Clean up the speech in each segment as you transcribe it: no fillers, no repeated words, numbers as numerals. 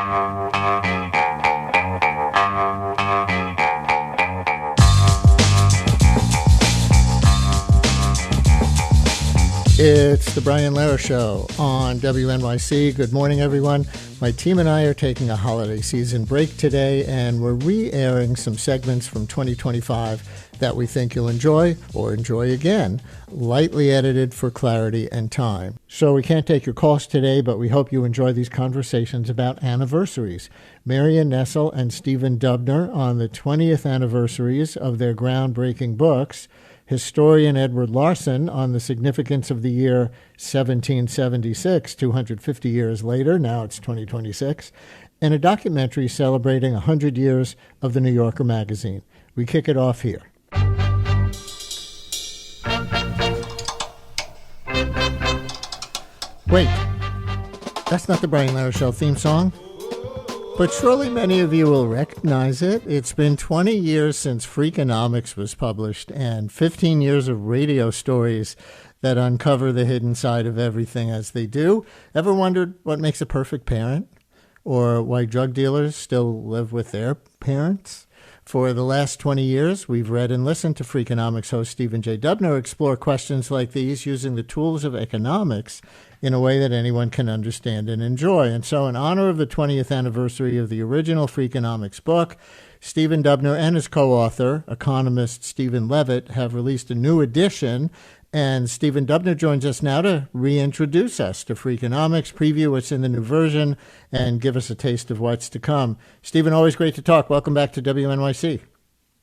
It's the Brian Lehrer Show on WNYC. Good morning, everyone. My team and I are taking a holiday season break today, and we're re-airing some segments from 2025 that we think you'll enjoy or enjoy again, lightly edited for clarity and time. So we can't take your calls today, but we hope you enjoy these conversations about anniversaries. Marion Nestle and Stephen Dubner on the 20th anniversaries of their groundbreaking books, historian Edward Larson on the significance of the year 1776, 250 years later, now it's 2026, and a documentary celebrating 100 years of the New Yorker magazine. We kick it off here. Wait, that's not the Brian Lehrer Show theme song? But surely many of you will recognize it. It's been 20 years since Freakonomics was published and 15 years of radio stories that uncover the hidden side of everything as they do. Ever wondered what makes a perfect parent? Or why drug dealers still live with their parents? For the last 20 years, we've read and listened to Freakonomics host Stephen J. Dubner explore questions like these using the tools of economics in a way that anyone can understand and enjoy. And so in honor of the 20th anniversary of the original Freakonomics book, Stephen Dubner and his co-author, economist Stephen Levitt, have released a new edition. And Stephen Dubner joins us now to reintroduce us to Freakonomics, preview what's in the new version, and give us a taste of what's to come. Stephen, always great to talk. Welcome back to WNYC.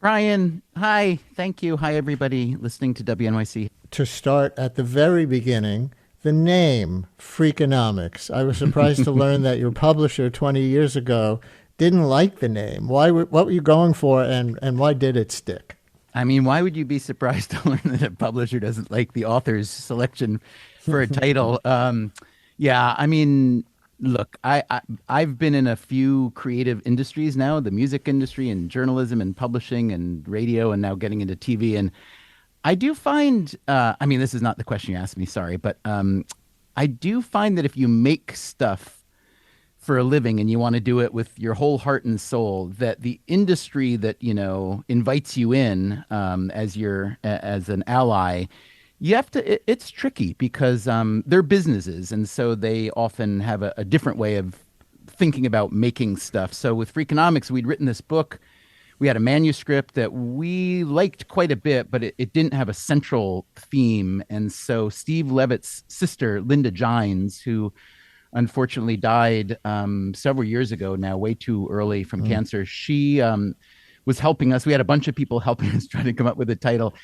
Brian, hi. Thank you. Hi, everybody listening to WNYC. To start at the very beginning, the name Freakonomics. I was surprised to learn that your publisher 20 years ago didn't like the name. What were you going for, and why did it stick? I mean, why would you be surprised to learn that a publisher doesn't like the author's selection for a title? Yeah, I mean, look, I've been in a few creative industries now, the music industry and journalism and publishing and radio, and now getting into TV. And I do find, I mean, this is not the question you asked me, sorry, but I do find that if you make stuff for a living and you want to do it with your whole heart and soul, that the industry that, you know, invites you in as an ally, you have to, it's tricky because they're businesses. And so they often have a different way of thinking about making stuff. So with Freakonomics, we'd written this book. We had a manuscript that we liked quite a bit, but it didn't have a central theme. And so Steve Levitt's sister, Linda Gines, who unfortunately died several years ago now, way too early from cancer. She was helping us. We had a bunch of people helping us try to come up with a title.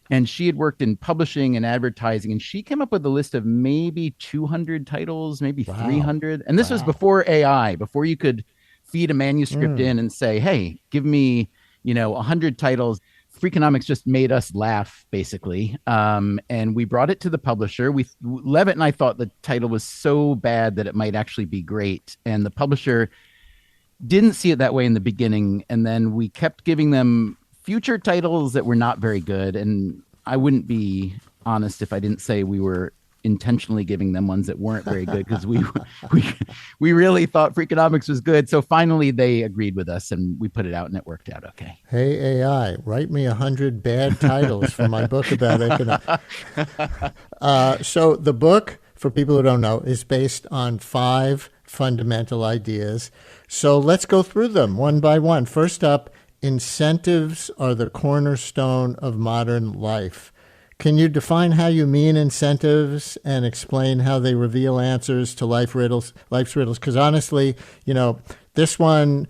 And she had worked in publishing and advertising. And she came up with a list of maybe 200 titles, maybe 300. And this was before AI, before you could feed a manuscript in and say, hey, give me, 100 titles. Freakonomics just made us laugh, basically. And we brought it to the publisher. Levitt and I thought the title was so bad that it might actually be great. And the publisher didn't see it that way in the beginning. And then we kept giving them future titles that were not very good. And I wouldn't be honest if I didn't say we were intentionally giving them ones that weren't very good, because we really thought Freakonomics was good. So finally they agreed with us and we put it out and it worked out okay. Hey AI, write me 100 bad titles for my book about economics. So the book, for people who don't know, is based on 5 fundamental ideas. So let's go through them one by one. First up, incentives are the cornerstone of modern life. Can you define how you mean incentives and explain how they reveal answers to life's riddles? Because honestly, this one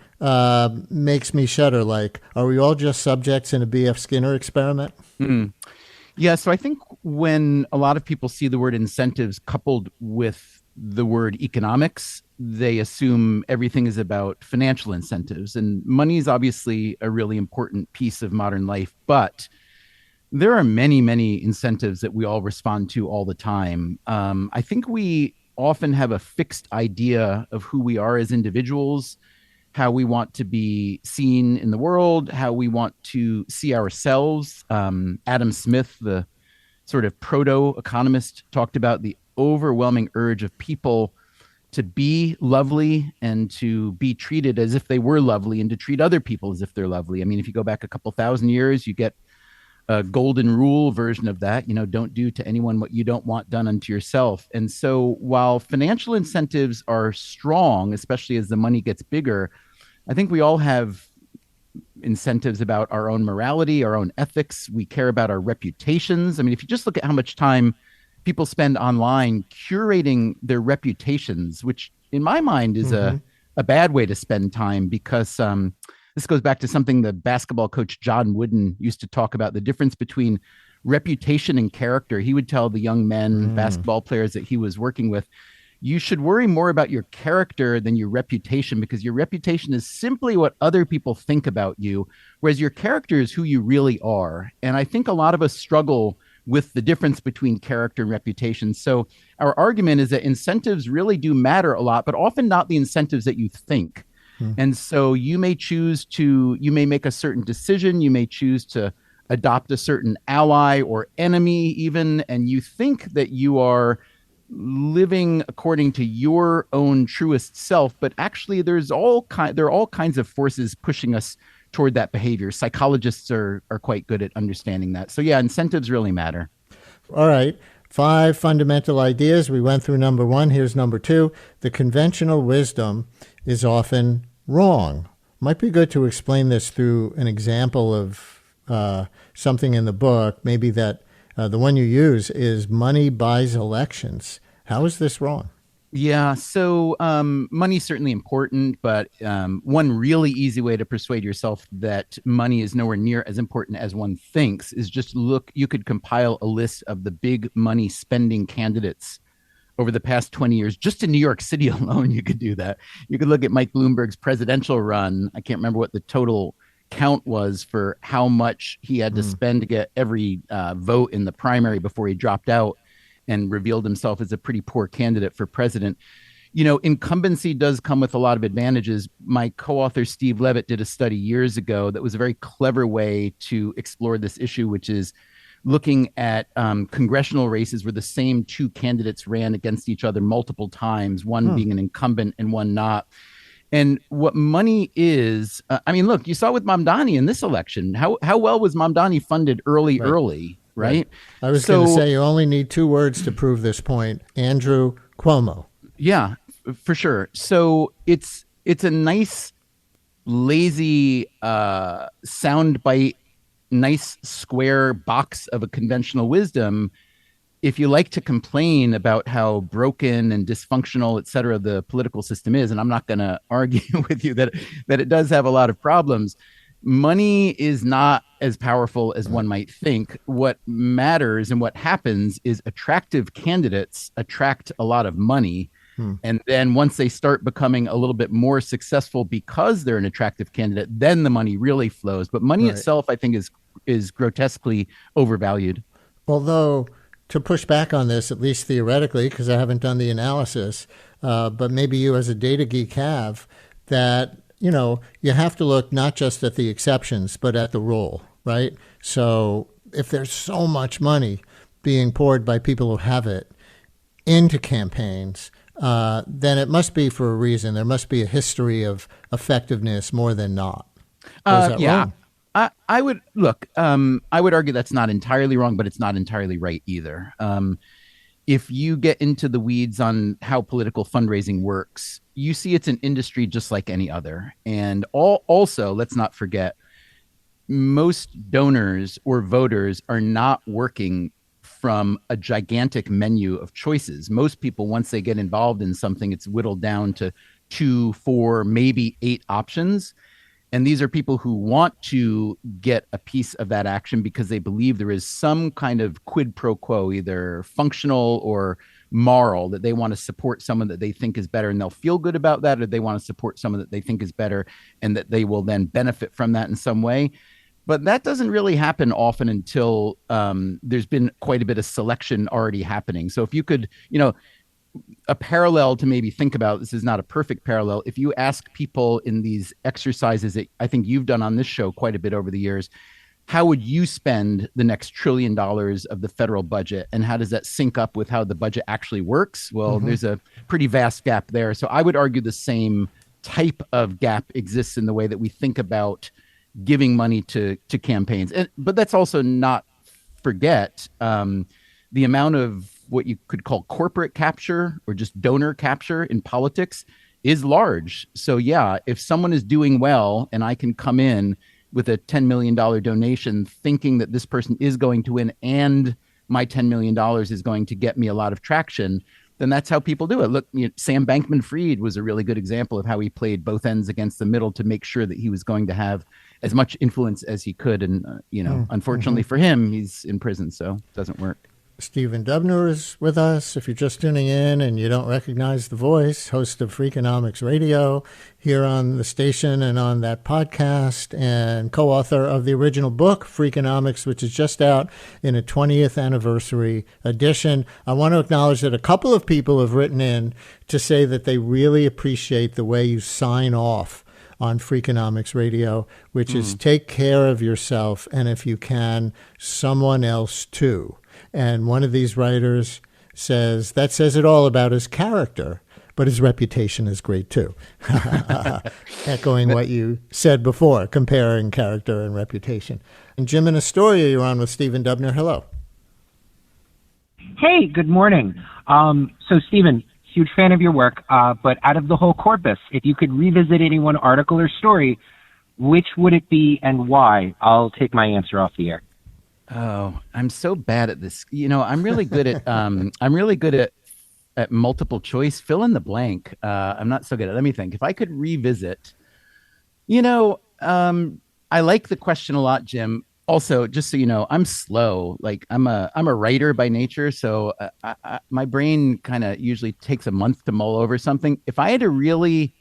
makes me shudder. Like, are we all just subjects in a B.F. Skinner experiment? Mm-hmm. Yeah, so I think when a lot of people see the word incentives coupled with the word economics, they assume everything is about financial incentives. And money is obviously a really important piece of modern life, but there are many, many incentives that we all respond to all the time. I think we often have a fixed idea of who we are as individuals, how we want to be seen in the world, how we want to see ourselves. Adam Smith, the sort of proto-economist, talked about the overwhelming urge of people to be lovely and to be treated as if they were lovely and to treat other people as if they're lovely. I mean, if you go back a couple thousand years, you get a golden rule version of that, don't do to anyone what you don't want done unto yourself. And so while financial incentives are strong, especially as the money gets bigger, I think we all have incentives about our own morality, our own ethics. We care about our reputations. I mean, if you just look at how much time people spend online curating their reputations, which in my mind is a bad way to spend time, because this goes back to something the basketball coach John Wooden used to talk about, the difference between reputation and character. He would tell the young men, basketball players that he was working with, you should worry more about your character than your reputation, because your reputation is simply what other people think about you, whereas your character is who you really are. And I think a lot of us struggle with the difference between character and reputation. So our argument is that incentives really do matter a lot, but often not the incentives that you think. And so you may make a certain decision, you may choose to adopt a certain ally or enemy even, and you think that you are living according to your own truest self, but actually there are all kinds of forces pushing us toward that behavior. Psychologists are quite good at understanding that. So yeah, incentives really matter. All right. 5 fundamental ideas. We went through number 1. Here's number 2. The conventional wisdom is often wrong. Might be good to explain this through an example of something in the book. Maybe that the one you use is money buys elections. How is this wrong? Yeah, so money is certainly important, but one really easy way to persuade yourself that money is nowhere near as important as one thinks is just look. You could compile a list of the big money spending candidates over the past 20 years. Just in New York City alone, you could do that. You could look at Mike Bloomberg's presidential run. I can't remember what the total count was for how much he had to spend to get every vote in the primary before he dropped out and revealed himself as a pretty poor candidate for president. Incumbency does come with a lot of advantages. My co-author, Steve Levitt, did a study years ago that was a very clever way to explore this issue, which is looking at congressional races where the same 2 candidates ran against each other multiple times, one being an incumbent and one not. And what money is, look, you saw with Mamdani in this election, how well was Mamdani funded early, right? I was going to say you only need 2 words to prove this point. Andrew Cuomo. Yeah, for sure. So it's a nice, lazy soundbite, nice square box of a conventional wisdom. If you like to complain about how broken and dysfunctional, et cetera, the political system is, and I'm not going to argue with you that it does have a lot of problems, money is not as powerful as one might think. What matters and what happens is attractive candidates attract a lot of money. And then once they start becoming a little bit more successful because they're an attractive candidate, then the money really flows. But money itself, I think, is grotesquely overvalued. Although, to push back on this, at least theoretically, because I haven't done the analysis, but maybe you as a data geek have, that you have to look not just at the exceptions, but at the rule, right? So if there's so much money being poured by people who have it into campaigns, then it must be for a reason. There must be a history of effectiveness more than not. Is that wrong? I would look. I would argue that's not entirely wrong, but it's not entirely right either. If you get into the weeds on how political fundraising works, you see it's an industry just like any other. And also, let's not forget, most donors or voters are not working from a gigantic menu of choices. Most people, once they get involved in something, it's whittled down to 2, 4, maybe 8 options. And these are people who want to get a piece of that action because they believe there is some kind of quid pro quo, either functional or moral, that they want to support someone that they think is better and they'll feel good about that, or they want to support someone that they think is better and that they will then benefit from that in some way. But that doesn't really happen often until there's been quite a bit of selection already happening. So if you could, a parallel to maybe think about, this is not a perfect parallel. If you ask people in these exercises that I think you've done on this show quite a bit over the years, how would you spend the next $1 trillion of the federal budget, and how does that sync up with how the budget actually works? Well, there's a pretty vast gap there. So I would argue the same type of gap exists in the way that we think about giving money to campaigns. But that's also not forget the amount of what you could call corporate capture or just donor capture in politics is large. So yeah, if someone is doing well and I can come in with a $10 million donation thinking that this person is going to win and my $10 million is going to get me a lot of traction, then that's how people do it. Look, Sam Bankman-Fried was a really good example of how he played both ends against the middle to make sure that he was going to have as much influence as he could. And, unfortunately for him, he's in prison, so it doesn't work. Stephen Dubner is with us. If you're just tuning in and you don't recognize the voice, host of Freakonomics Radio here on the station and on that podcast, and co-author of the original book, Freakonomics, which is just out in a 20th anniversary edition. I want to acknowledge that a couple of people have written in to say that they really appreciate the way you sign off on Freakonomics Radio, which is take care of yourself, and if you can, someone else too. And one of these writers says, that says it all about his character, but his reputation is great too. Echoing what you said before, comparing character and reputation. And Jim in Astoria, you're on with Stephen Dubner. Hello. Hey, good morning. So Stephen, huge fan of your work, but out of the whole corpus, if you could revisit any one article or story, which would it be and why? I'll take my answer off the air. Oh, I'm so bad at this. I'm really good at at multiple choice. Fill in the blank. I'm not so good at. Let me think. If I could revisit, I like the question a lot, Jim. Also, just so you know, I'm slow. Like I'm a writer by nature, so my brain kind of usually takes a month to mull over something. If I had to really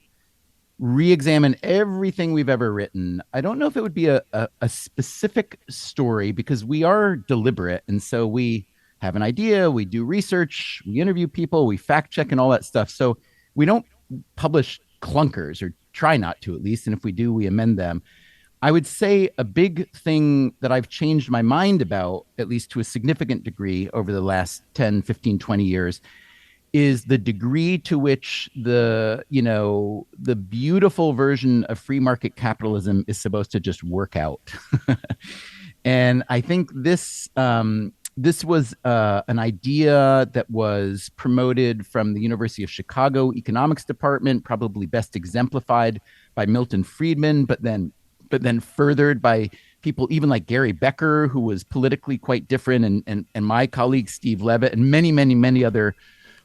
re-examine everything we've ever written, I don't know if it would be a specific story, because we are deliberate, and so we have an idea, we do research, we interview people, we fact check and all that stuff. So we don't publish clunkers, or try not to, at least, and if we do, we amend them. I would say a big thing that I've changed my mind about, at least to a significant degree over the last 10, 15, 20 years, is the degree to which the beautiful version of free market capitalism is supposed to just work out. And I think this was an idea that was promoted from the University of Chicago economics department, probably best exemplified by Milton Friedman, but then furthered by people even like Gary Becker, who was politically quite different, and my colleague Steve Levitt, and many, many, many other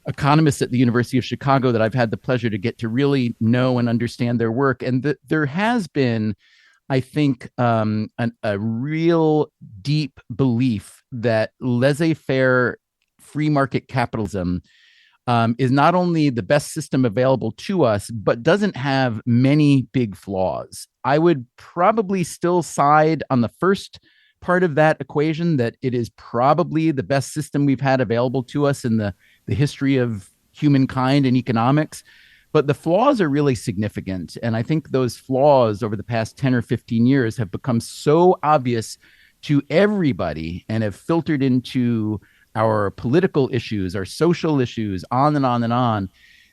economists at the University of Chicago that I've had the pleasure to get to really know and understand their work. And there has been, I think, a real deep belief that laissez-faire free market capitalism is not only the best system available to us, but doesn't have many big flaws. I would probably still side on the first part of that equation, that it is probably the best system we've had available to us in the history of humankind and economics. But the flaws are really significant. And I think those flaws over the past 10 or 15 years have become so obvious to everybody and have filtered into our political issues, our social issues, on and on and on,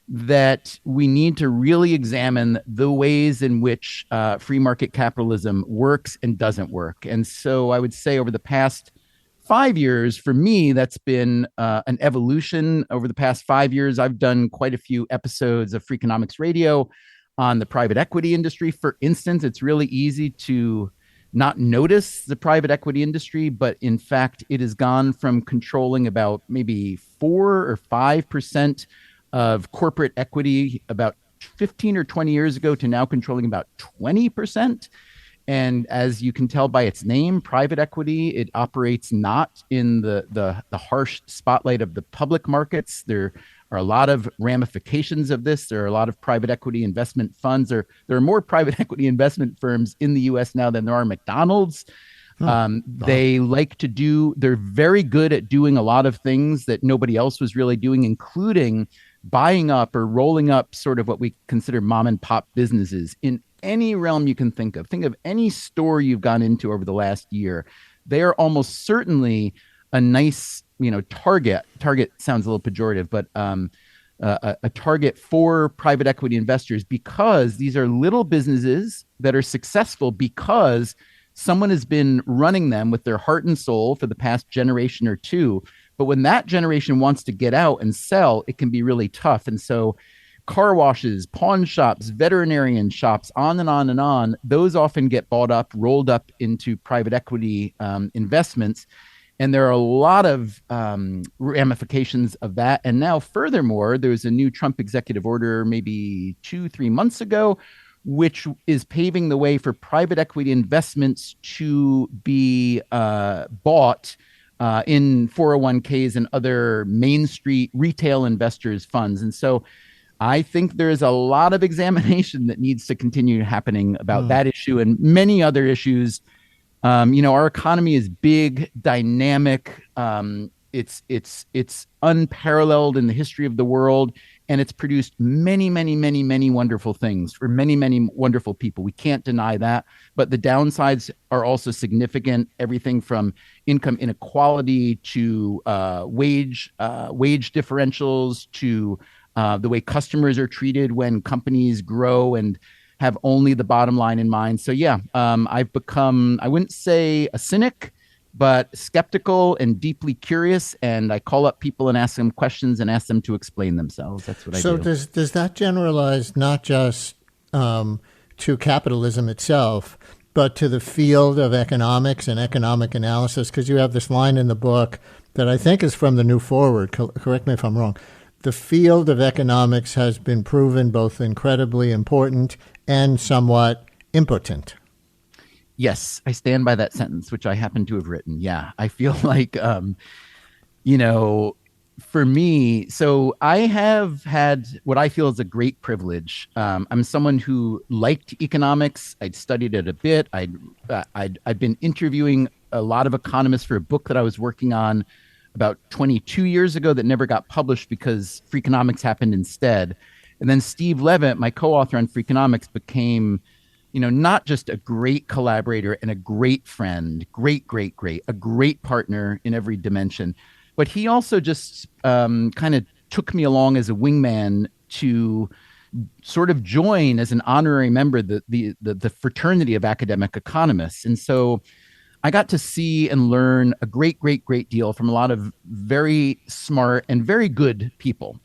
that we need to really examine the ways in which free market capitalism works and doesn't work. And so I would say over the past 5 years, for me, that's been an evolution. Over the past 5 years, I've done quite a few episodes of Freakonomics Radio on the private equity industry. For instance, it's really easy to not notice the private equity industry, but in fact, it has gone from controlling about maybe 4 or 5% of corporate equity about 15 or 20 years ago to now controlling about 20%. And as you can tell by its name, private equity, it operates not in the harsh spotlight of the public markets. There are a lot of ramifications of this. There are a lot of private equity investment funds. There are more private equity investment firms in the U.S. now than there are McDonald's. They're very good at doing a lot of things that nobody else was really doing, including buying up or rolling up sort of what we consider mom and pop businesses in any realm you can think of. Think of any store you've gone into over the last year. They are almost certainly a nice, target. Target sounds a little pejorative, but a target for private equity investors, because these are little businesses that are successful because someone has been running them with their heart and soul for the past generation or two. But when that generation wants to get out and sell, it can be really tough. And so car washes, pawn shops, veterinarian shops, on and on and on, those often get bought up, rolled up into private equity investments. And there are a lot of ramifications of that. And now, furthermore, there's a new Trump executive order maybe 2-3 months ago, which is paving the way for private equity investments to be bought in 401ks and other Main Street retail investors' funds. And so I think there's a lot of examination that needs to continue happening about that issue and many other issues. Our economy is big, dynamic. It's unparalleled in the history of the world, and it's produced many, many, many, many wonderful things for many, many wonderful people. We can't deny that, but the downsides are also significant. Everything from income inequality to wage differentials to the way customers are treated when companies grow and have only the bottom line in mind. So yeah, I've become, I wouldn't say a cynic, but skeptical and deeply curious. And I call up people and ask them questions and ask them to explain themselves. That's what I do. So does that generalize not just to capitalism itself, but to the field of economics and economic analysis? Because you have this line in the book that I think is from the New Forward. Correct me if I'm wrong. The field of economics has been proven both incredibly important and somewhat impotent. Yes, I stand by that sentence, which I happen to have written. Yeah, I feel like, for me, so I have had what I feel is a great privilege. I'm someone who liked economics. I'd studied it a bit. I'd been interviewing a lot of economists for a book that I was working on about 22 years ago that never got published because Freakonomics happened instead. And then Steve Levitt, my co-author on Freakonomics, became, not just a great collaborator and a great friend, a great partner in every dimension, but he also just kind of took me along as a wingman to sort of join as an honorary member the fraternity of academic economists. And so I got to see and learn a great deal from a lot of very smart and very good people.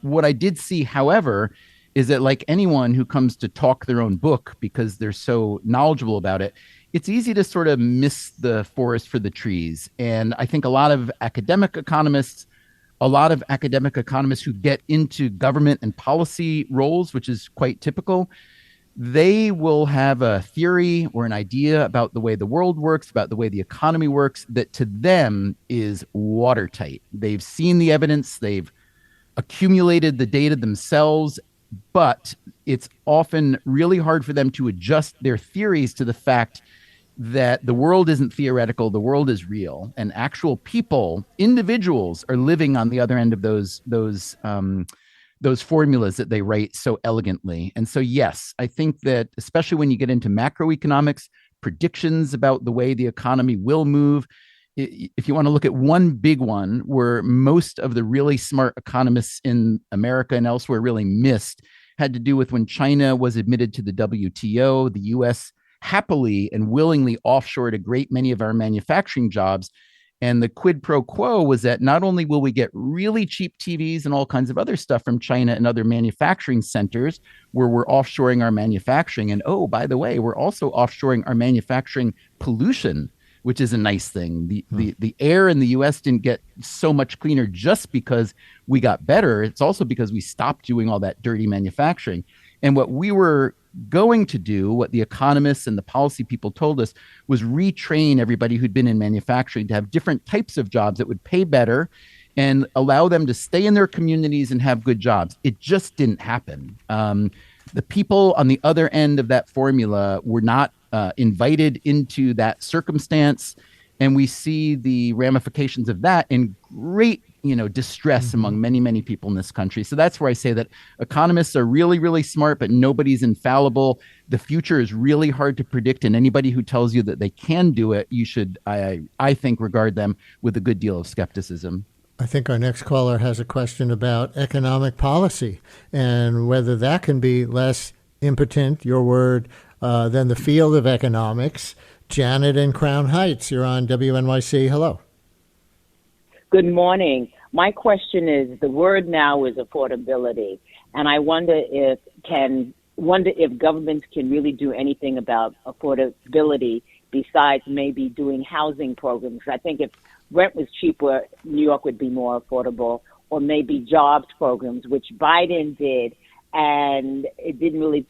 What I did see, however, is that like anyone who comes to talk their own book because they're so knowledgeable about it, it's easy to sort of miss the forest for the trees. And I think a lot of academic economists who get into government and policy roles, which is quite typical, they will have a theory or an idea about the way the world works, about the way the economy works, that to them is watertight. They've seen the evidence, they've accumulated the data themselves, but it's often really hard for them to adjust their theories to the fact that the world isn't theoretical, the world is real, and actual people, individuals, are living on the other end of those formulas that they write so elegantly. And so, yes, I think that especially when you get into macroeconomics, predictions about the way the economy will move, if you want to look at one big one where most of the really smart economists in America and elsewhere really missed, had to do with when China was admitted to the WTO, the U.S. happily and willingly offshored a great many of our manufacturing jobs. And the quid pro quo was that not only will we get really cheap TVs and all kinds of other stuff from China and other manufacturing centers where we're offshoring our manufacturing. And oh, by the way, we're also offshoring our manufacturing pollution, which is a nice thing. The air in the US didn't get so much cleaner just because we got better. It's also because we stopped doing all that dirty manufacturing. And what we were going to do, what the economists and the policy people told us, was retrain everybody who'd been in manufacturing to have different types of jobs that would pay better and allow them to stay in their communities and have good jobs. It just didn't happen. The people on the other end of that formula were not invited into that circumstance. And we see the ramifications of that in great, distress among many, many people in this country. So that's where I say that economists are really, really smart, but nobody's infallible. The future is really hard to predict. And anybody who tells you that they can do it, you should, I think, regard them with a good deal of skepticism. I think our next caller has a question about economic policy and whether that can be less impotent, your word, than the field of economics. Janet in Crown Heights, you're on WNYC. Hello. Good morning. My question is, the word now is affordability, and I wonder if governments can really do anything about affordability besides maybe doing housing programs. I think if rent was cheaper, New York would be more affordable, or maybe jobs programs, which Biden did, and it didn't really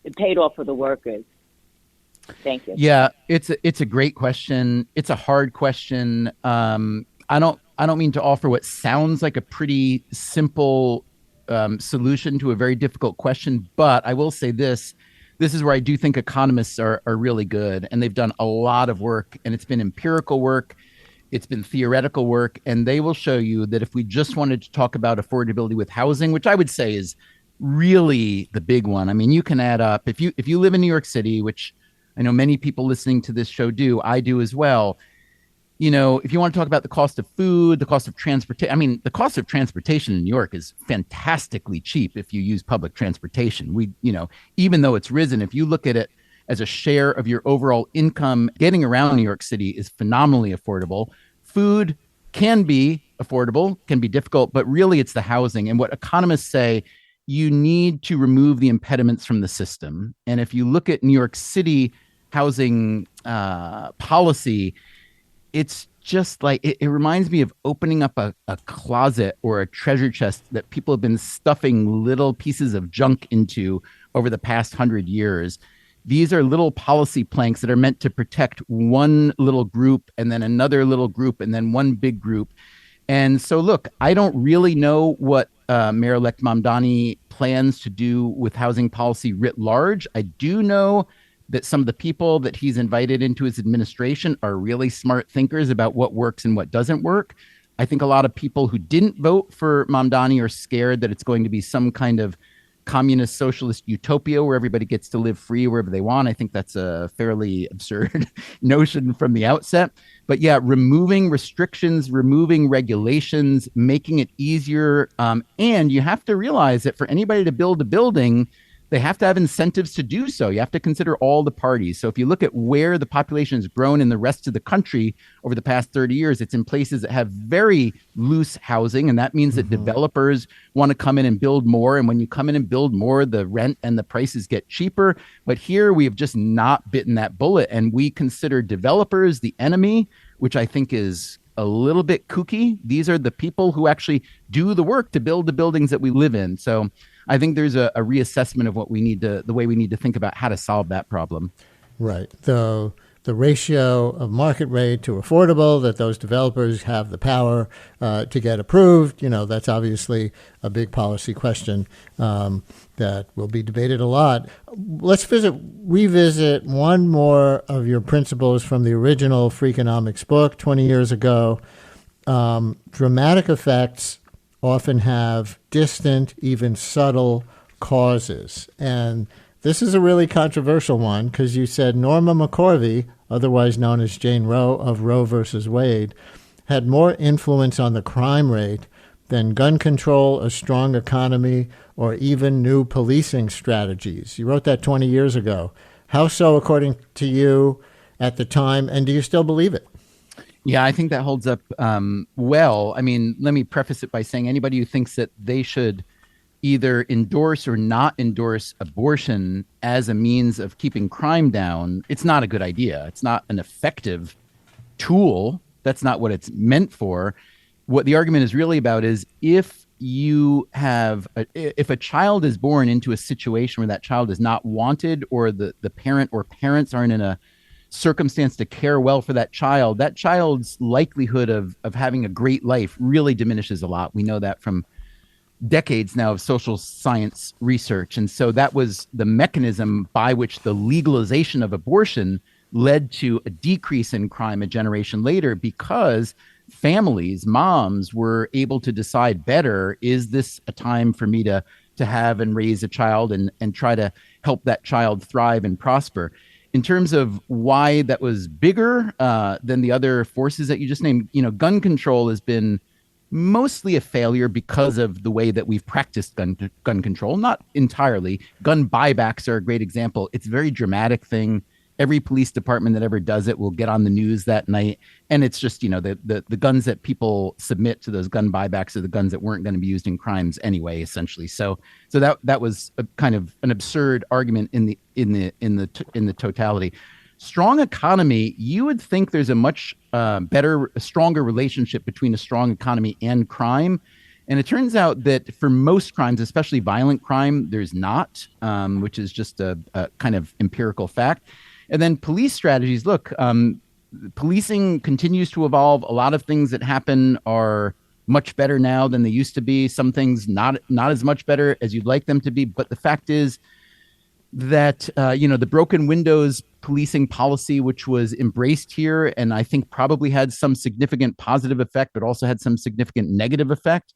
it paid off for the workers. Thank you. Yeah, it's a great question. It's a hard question. I don't mean to offer what sounds like a pretty simple solution to a very difficult question, but I will say this. This is where I do think economists are really good, and they've done a lot of work, and it's been empirical work. It's been theoretical work, and they will show you that if we just wanted to talk about affordability with housing, which I would say is really the big one. I mean, you can add up, if you live in New York City, which I know many people listening to this show do, I do as well. If you want to talk about the cost of food, the cost of transportation, the cost of transportation in New York is fantastically cheap if you use public transportation. Even though it's risen, if you look at it as a share of your overall income, getting around New York City is phenomenally affordable. Food can be affordable, can be difficult, but really it's the housing. And what economists say, you need to remove the impediments from the system. And if you look at New York City housing policy, it's just like, it reminds me of opening up a closet or a treasure chest that people have been stuffing little pieces of junk into over the past 100 years. These are little policy planks that are meant to protect one little group and then another little group and then one big group. And so, look, I don't really know what Mayor-elect Mamdani plans to do with housing policy writ large. I do know that some of the people that he's invited into his administration are really smart thinkers about what works and what doesn't work. I think a lot of people who didn't vote for Mamdani are scared that it's going to be some kind of communist socialist utopia where everybody gets to live free wherever they want. I think that's a fairly absurd notion from the outset. But yeah, removing restrictions, removing regulations, making it easier. And you have to realize that for anybody to build a building, they have to have incentives to do so. You have to consider all the parties. So if you look at where the population has grown in the rest of the country over the past 30 years, it's in places that have very loose housing. And that means that developers want to come in and build more. And when you come in and build more, the rent and the prices get cheaper. But here we have just not bitten that bullet. And we consider developers the enemy, which I think is a little bit kooky. These are the people who actually do the work to build the buildings that we live in. So I think there's a reassessment of the way we need to think about how to solve that problem. Right. The ratio of market rate to affordable, that those developers have the power to get approved, that's obviously a big policy question that will be debated a lot. Let's revisit one more of your principles from the original Freakonomics book 20 years ago. Dramatic effects often have distant, even subtle causes. And this is a really controversial one because you said Norma McCorvey, otherwise known as Jane Roe of Roe versus Wade, had more influence on the crime rate than gun control, a strong economy, or even new policing strategies. You wrote that 20 years ago. How so, according to you at the time, and do you still believe it? Yeah, I think that holds up well. I mean, let me preface it by saying anybody who thinks that they should either endorse or not endorse abortion as a means of keeping crime down, it's not a good idea. It's not an effective tool. That's not what it's meant for. What the argument is really about is if a child is born into a situation where that child is not wanted, or the parent or parents aren't in a circumstance to care well for that child's likelihood of having a great life really diminishes a lot. We know that from decades now of social science research. And so that was the mechanism by which the legalization of abortion led to a decrease in crime a generation later, because families, moms, were able to decide better, is this a time for me to have and raise a child and try to help that child thrive and prosper. In terms of why that was bigger than the other forces that you just named, gun control has been mostly a failure because of the way that we've practiced gun control. Not entirely. Gun buybacks are a great example. It's a very dramatic thing. Every police department that ever does it will get on the news that night. And it's just, the guns that people submit to those gun buybacks are the guns that weren't going to be used in crimes anyway, essentially. So that was a kind of an absurd argument in the totality. Strong economy, you would think there's a much stronger relationship between a strong economy and crime. And it turns out that for most crimes, especially violent crime, there's not, which is just a kind of empirical fact. And then police strategies. Look, policing continues to evolve. A lot of things that happen are much better now than they used to be. Some things not as much better as you'd like them to be. But the fact is that, the broken windows policing policy, which was embraced here, and I think probably had some significant positive effect, but also had some significant negative effect.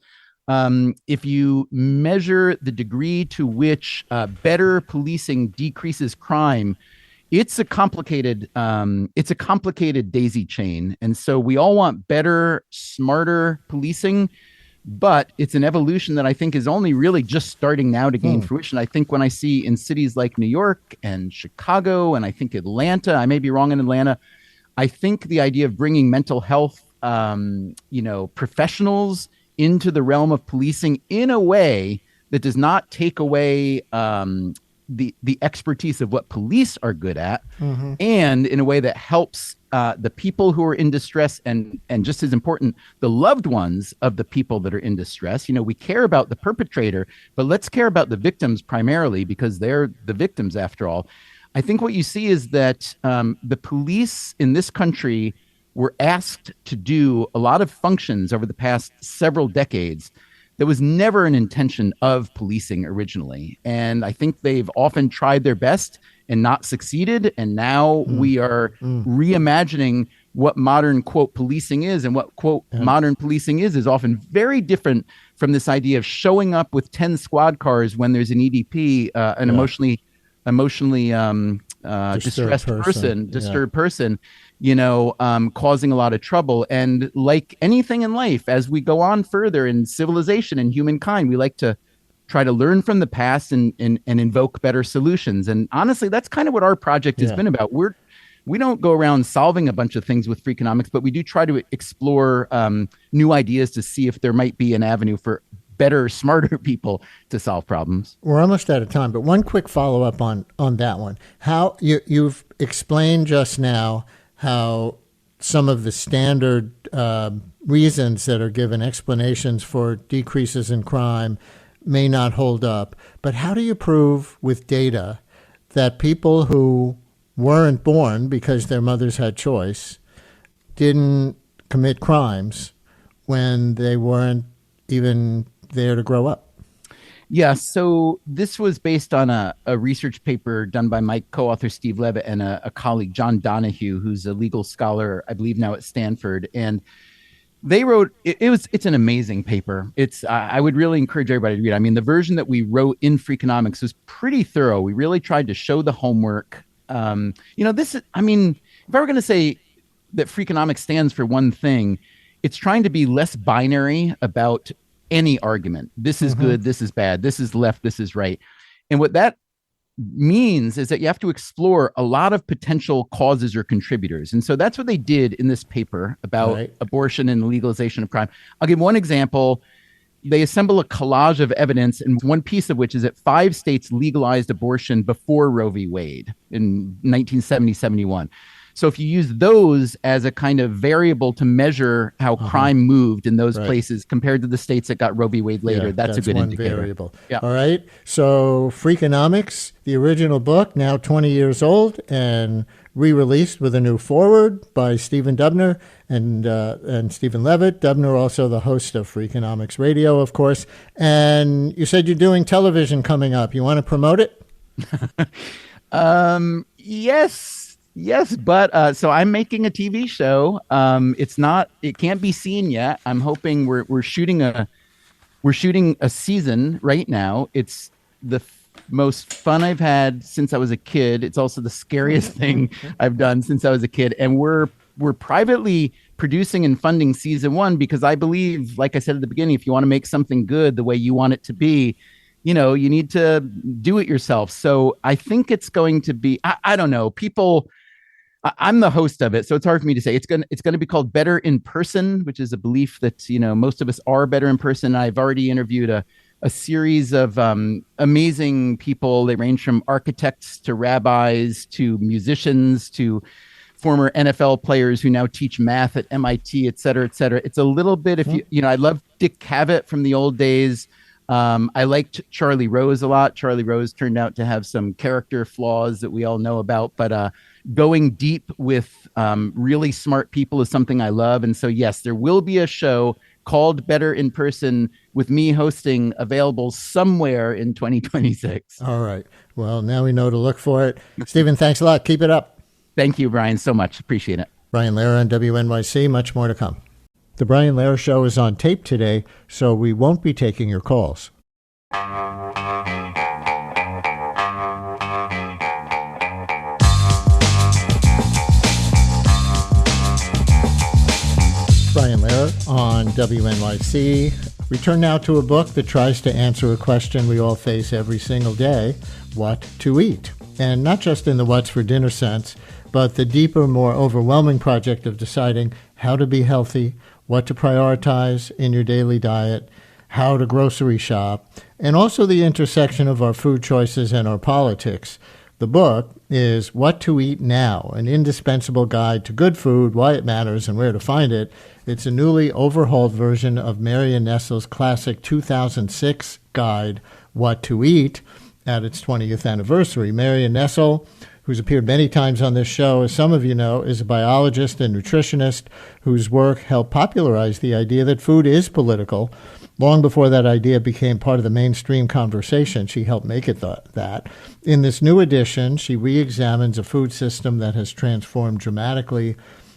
If you measure the degree to which better policing decreases crime, it's a complicated daisy chain. And so we all want better, smarter policing, but it's an evolution that I think is only really just starting now to gain fruition. I think when I see in cities like New York and Chicago, and I think Atlanta, I may be wrong in Atlanta, I think the idea of bringing mental health, professionals into the realm of policing in a way that does not take away the expertise of what police are good at, and in a way that helps the people who are in distress, and just as important, the loved ones of the people that are in distress. We care about the perpetrator, but let's care about the victims primarily, because they're the victims after all. I think what you see is that the police in this country were asked to do a lot of functions over the past several decades that was never an intention of policing originally. And I think they've often tried their best and not succeeded. And now we are reimagining what modern, quote, policing is. And what, quote, modern policing is often very different from this idea of showing up with 10 squad cars when there's an EDP, an emotionally distressed disturbed person, causing a lot of trouble. And like anything in life, as we go on further in civilization and humankind, we like to try to learn from the past and invoke better solutions. And honestly, that's kind of what our project has been about. We don't go around solving a bunch of things with Freakonomics, but we do try to explore new ideas to see if there might be an avenue for better, smarter people to solve problems. We're almost out of time, but one quick follow-up on that one. How you've explained just now how some of the standard reasons that are given, explanations for decreases in crime, may not hold up. But how do you prove with data that people who weren't born because their mothers had choice didn't commit crimes when they weren't even there to grow up? Yeah, so this was based on a research paper done by my co-author Steve Levitt and a colleague, John Donahue, who's a legal scholar, I believe now at Stanford. And they wrote, it's an amazing paper. I would really encourage everybody to read it. I mean, the version that we wrote in Freakonomics was pretty thorough. We really tried to show the homework. If I were going to say that Freakonomics stands for one thing, it's trying to be less binary about any argument. This is good, this is bad, this is left, this is right. And what that means is that you have to explore a lot of potential causes or contributors. And so that's what they did in this paper about abortion and the legalization of crime. I'll give one example. They assemble a collage of evidence, and one piece of which is that 5 states legalized abortion before Roe v. Wade in 1970-71. So if you use those as a kind of variable to measure how crime moved in those places compared to the states that got Roe v. Wade later, that's a good one indicator. Variable. Yeah. All right. So Freakonomics, the original book, now 20 years old and re-released with a new foreword by Stephen Dubner and Stephen Levitt. Dubner, also the host of Freakonomics Radio, of course. And you said you're doing television coming up. You want to promote it? Yes. Yes, but so I'm making a TV show. It can't be seen yet. I'm hoping we're shooting a season right now. It's the most fun I've had since I was a kid. It's also the scariest thing I've done since I was a kid. And we're privately producing and funding season 1 because I believe, like I said at the beginning, if you want to make something good the way you want it to be, you need to do it yourself. So I think it's going to be, I don't know, I'm the host of it, so it's hard for me to say. It's going to be called Better in Person, which is a belief that, most of us are better in person. I've already interviewed a series of amazing people. They range from architects to rabbis to musicians to former NFL players who now teach math at MIT, et cetera, et cetera. It's a little bit, I love Dick Cavett from the old days. I liked Charlie Rose a lot. Charlie Rose turned out to have some character flaws that we all know about, but going deep with really smart people is something I love. And so, yes, there will be a show called Better in Person with me hosting, available somewhere in 2026. All right. Well, now we know to look for it. Stephen, thanks a lot. Keep it up. Thank you, Brian, so much. Appreciate it. Brian Lehrer on WNYC. Much more to come. The Brian Lehrer Show is on tape today, so we won't be taking your calls. Brian Lehrer on WNYC. We turn now to a book that tries to answer a question we all face every single day: what to eat. And not just in the what's for dinner sense, but the deeper, more overwhelming project of deciding how to be healthy, what to prioritize in your daily diet, how to grocery shop, and also the intersection of our food choices and our politics. The book is What to Eat Now, an indispensable guide to good food, why it matters, and where to find it. It's a newly overhauled version of Marion Nestle's classic 2006 guide, What to Eat, at its 20th anniversary. Marion Nestle, who's appeared many times on this show, as some of you know, is a biologist and nutritionist whose work helped popularize the idea that food is political. Long before that idea became part of the mainstream conversation, she helped make it that. In this new edition, she re-examines a food system that has transformed dramatically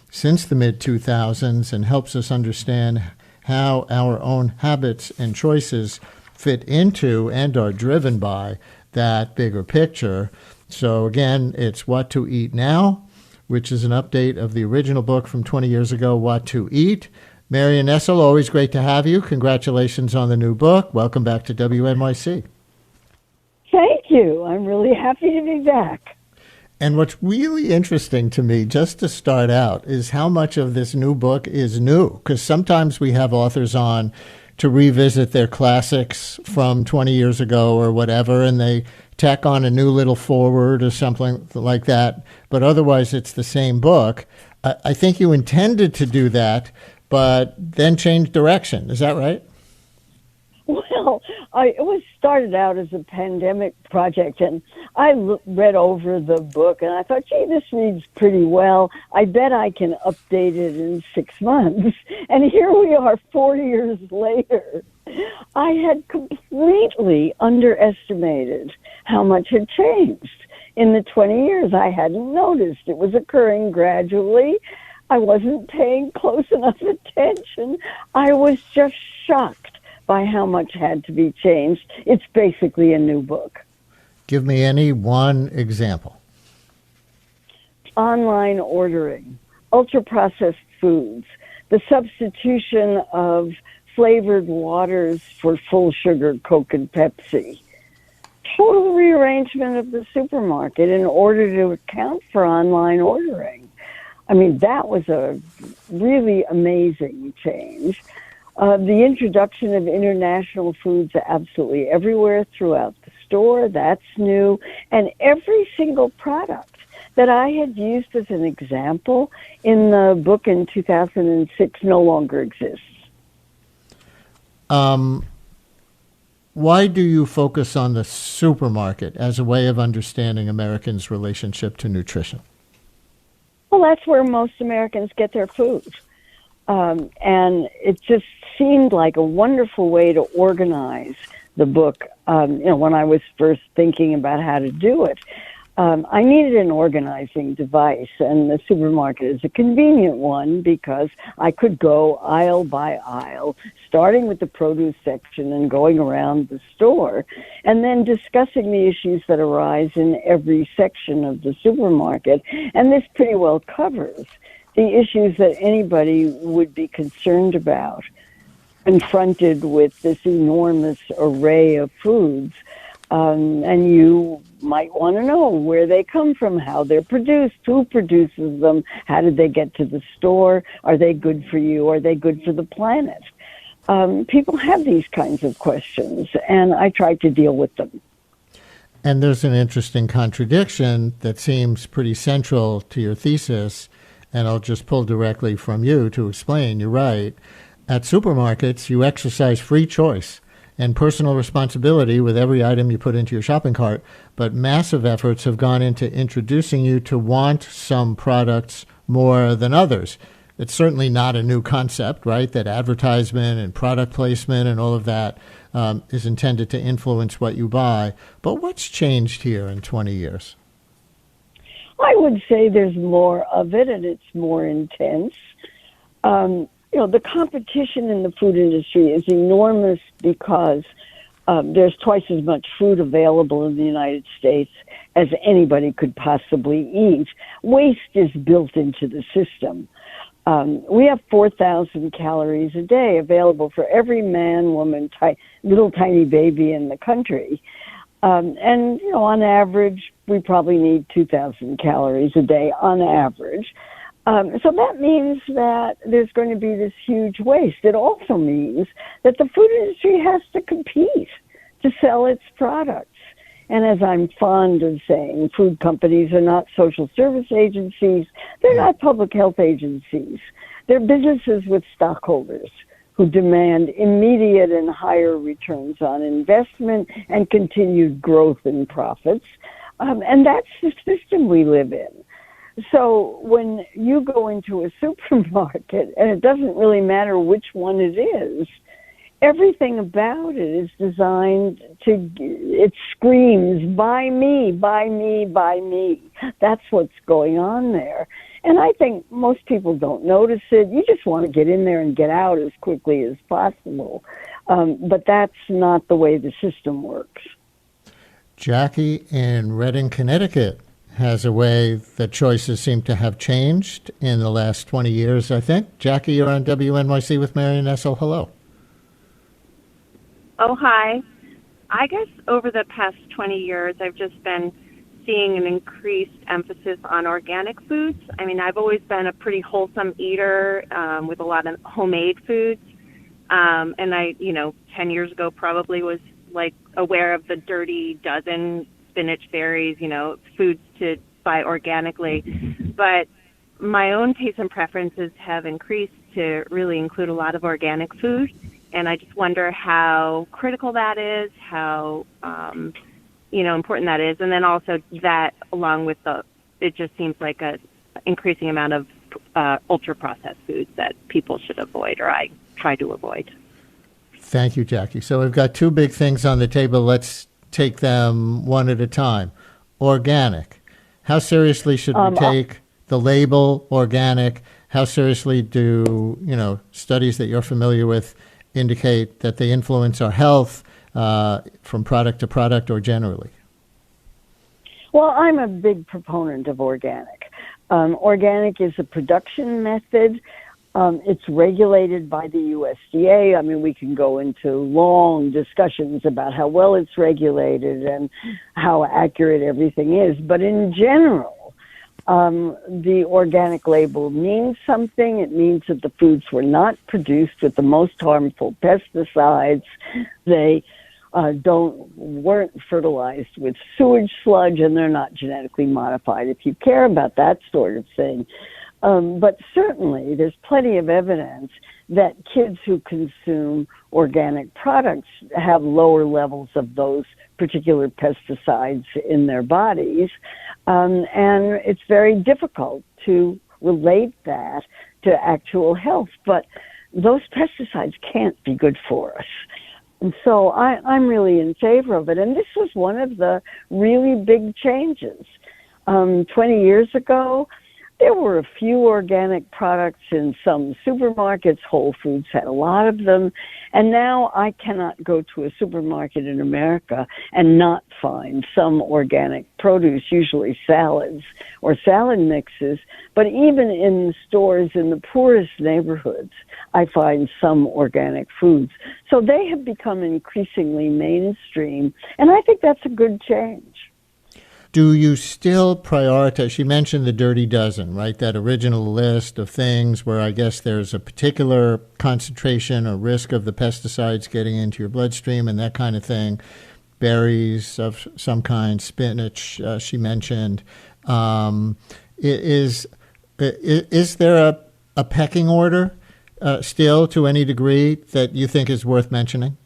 since the mid-2000s and helps us understand how our own habits and choices fit into and are driven by that bigger picture. So again, it's What to Eat Now, which is an update of the original book from 20 years ago, What to Eat. Marion Nestle, always great to have you. Congratulations on the new book. Welcome back to WNYC. Thank you. I'm really happy to be back. And what's really interesting to me, just to start out, is how much of this new book is new. Because sometimes we have authors on to revisit their classics from 20 years ago or whatever, and they tack on a new little foreword or something like that. But otherwise, it's the same book. I think you intended to do that, but then changed direction. Is that right? Well, it was started out as a pandemic project, and I read over the book, and I thought, gee, this reads pretty well. I bet I can update it in 6 months. And here we are 4 years later. I had completely underestimated how much had changed in the 20 years. I hadn't noticed. It was occurring gradually. I wasn't paying close enough attention. I was just shocked by how much had to be changed. It's basically a new book. Give me any one example. Online ordering, ultra-processed foods, the substitution of flavored waters for full sugar Coke and Pepsi, total rearrangement of the supermarket in order to account for online ordering. I mean, that was a really amazing change. The introduction of international foods absolutely everywhere throughout the store, that's new. And every single product that I had used as an example in the book in 2006 no longer exists. Why do you focus on the supermarket as a way of understanding Americans' relationship to nutrition? Well, that's where most Americans get their food. And it just seemed like a wonderful way to organize the book, when I was first thinking about how to do it. I needed an organizing device, and the supermarket is a convenient one because I could go aisle by aisle, starting with the produce section and going around the store, and then discussing the issues that arise in every section of the supermarket. And this pretty well covers the issues that anybody would be concerned about, confronted with this enormous array of foods. And you might want to know where they come from, how they're produced, who produces them, how did they get to the store, are they good for you, are they good for the planet? People have these kinds of questions, and I try to deal with them. And there's an interesting contradiction that seems pretty central to your thesis, and I'll just pull directly from you to explain. You're right. At supermarkets, you exercise free choice and personal responsibility with every item you put into your shopping cart, but massive efforts have gone into introducing you to want some products more than others. It's certainly not a new concept, right, that advertisement and product placement and all of that is intended to influence what you buy. But what's changed here in 20 years? I would say there's more of it, and it's more intense. The competition in the food industry is enormous because there's twice as much food available in the United States as anybody could possibly eat. Waste is built into the system. We have 4,000 calories a day available for every man, woman, little tiny baby in the country. And on average, we probably need 2,000 calories a day on average. So that means that there's going to be this huge waste. It also means that the food industry has to compete to sell its products. And as I'm fond of saying, food companies are not social service agencies. They're not public health agencies. They're businesses with stockholders who demand immediate and higher returns on investment and continued growth in profits. And that's the system we live in. So when you go into a supermarket, and it doesn't really matter which one it is, everything about it is designed it screams, buy me, buy me, buy me. That's what's going on there. And I think most people don't notice it. You just want to get in there and get out as quickly as possible. But that's not the way the system works. Jackie in Redding, Connecticut has a way that choices seem to have changed in the last 20 years, I think. Jackie, you're on WNYC with Marion Nestle. Hello. Oh, hi. I guess over the past 20 years, I've just been seeing an increased emphasis on organic foods. I mean, I've always been a pretty wholesome eater with a lot of homemade foods. And I, 10 years ago probably was like aware of the dirty dozen spinach, berries, foods to buy organically. But my own tastes and preferences have increased to really include a lot of organic food. And I just wonder how critical that is, how, important that is. And then also that along with it just seems like a increasing amount of ultra-processed foods that people should avoid, or I try to avoid. Thank you, Jackie. So we've got two big things on the table. Let's take them one at a time. Organic. How seriously should we take the label organic? How seriously do, studies that you're familiar with indicate that they influence our health from product to product or generally? Well, I'm a big proponent of organic. Organic is a production method. It's regulated by the USDA. I mean, we can go into long discussions about how well it's regulated and how accurate everything is. But in general, the organic label means something. It means that the foods were not produced with the most harmful pesticides. They weren't fertilized with sewage sludge, and they're not genetically modified, if you care about that sort of thing. But certainly there's plenty of evidence that kids who consume organic products have lower levels of those particular pesticides in their bodies. And it's very difficult to relate that to actual health. But those pesticides can't be good for us. And so I'm really in favor of it. And this was one of the really big changes 20 years ago, there were a few organic products in some supermarkets. Whole Foods had a lot of them. And now I cannot go to a supermarket in America and not find some organic produce, usually salads or salad mixes. But even in stores in the poorest neighborhoods, I find some organic foods. So they have become increasingly mainstream. And I think that's a good change. Do you still prioritize? You mentioned the Dirty Dozen, right? That original list of things where I guess there's a particular concentration or risk of the pesticides getting into your bloodstream and that kind of thing. Berries of some kind, spinach, she mentioned. Is there a pecking order still to any degree that you think is worth mentioning?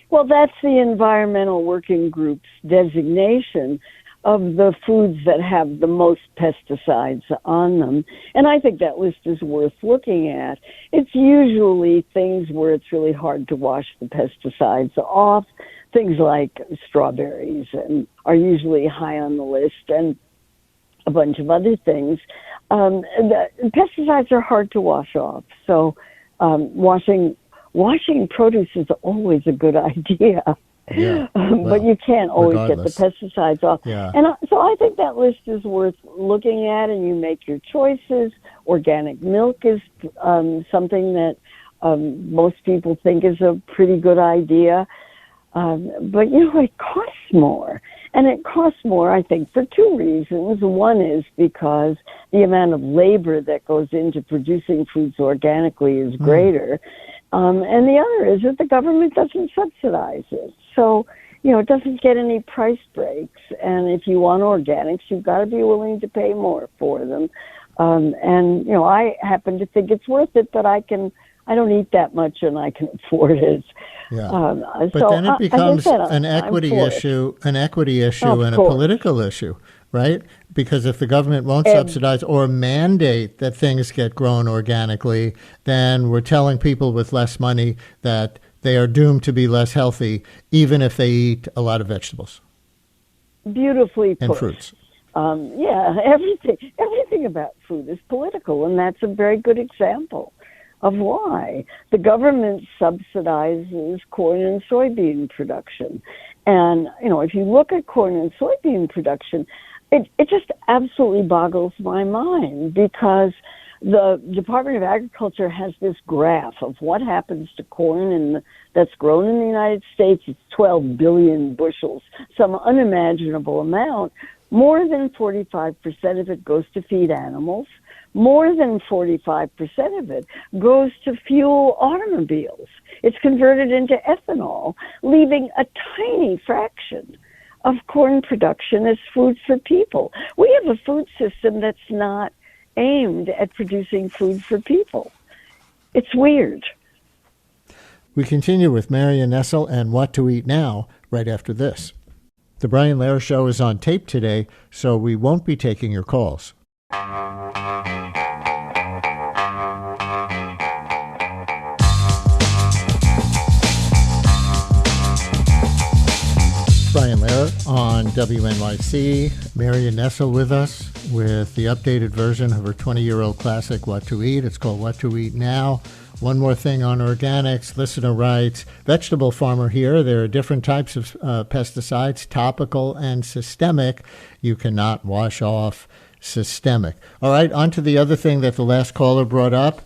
Well, that's the Environmental Working Group's designation of the foods that have the most pesticides on them. And I think that list is worth looking at. It's usually things where it's really hard to wash the pesticides off. Things like strawberries and are usually high on the list, and a bunch of other things. The pesticides are hard to wash off. So washing produce is always a good idea, but you can't always regardless. get the pesticides off. Yeah. And so I think that list is worth looking at, and you make your choices. Organic milk is something that most people think is a pretty good idea. But, it costs more. And it costs more, I think, for two reasons. One is because the amount of labor that goes into producing foods organically is greater. And the other is that the government doesn't subsidize it. So, it doesn't get any price breaks. And if you want organics, you've got to be willing to pay more for them. I happen to think it's worth it, but I don't eat that much and I can afford it. Yeah. But so then it becomes an equity I'm issue, and a course. political issue, right? Because if the government won't subsidize or mandate that things get grown organically, then we're telling people with less money that they are doomed to be less healthy, even if they eat a lot of vegetables. Beautifully put. And fruits. Everything about food is political, and that's a very good example of why. The government subsidizes corn and soybean production. And, if you look at corn and soybean production, it just absolutely boggles my mind, because the Department of Agriculture has this graph of what happens to corn that's grown in the United States. It's 12 billion bushels, some unimaginable amount. More than 45% of it goes to feed animals. More than 45% of it goes to fuel automobiles. It's converted into ethanol, leaving a tiny fraction of corn production as food for people. We have a food system that's not aimed at producing food for people. It's weird. We continue with Marion Nestle and What to Eat Now right after this. The Brian Lehrer Show is on tape today, so we won't be taking your calls. Brian Lehrer on WNYC. Marion Nestle with us with the updated version of her 20-year-old classic, What to Eat. It's called What to Eat Now. One more thing on organics. Listener writes, vegetable farmer here. There are different types of pesticides, topical and systemic. You cannot wash off systemic. All right, on to the other thing that the last caller brought up.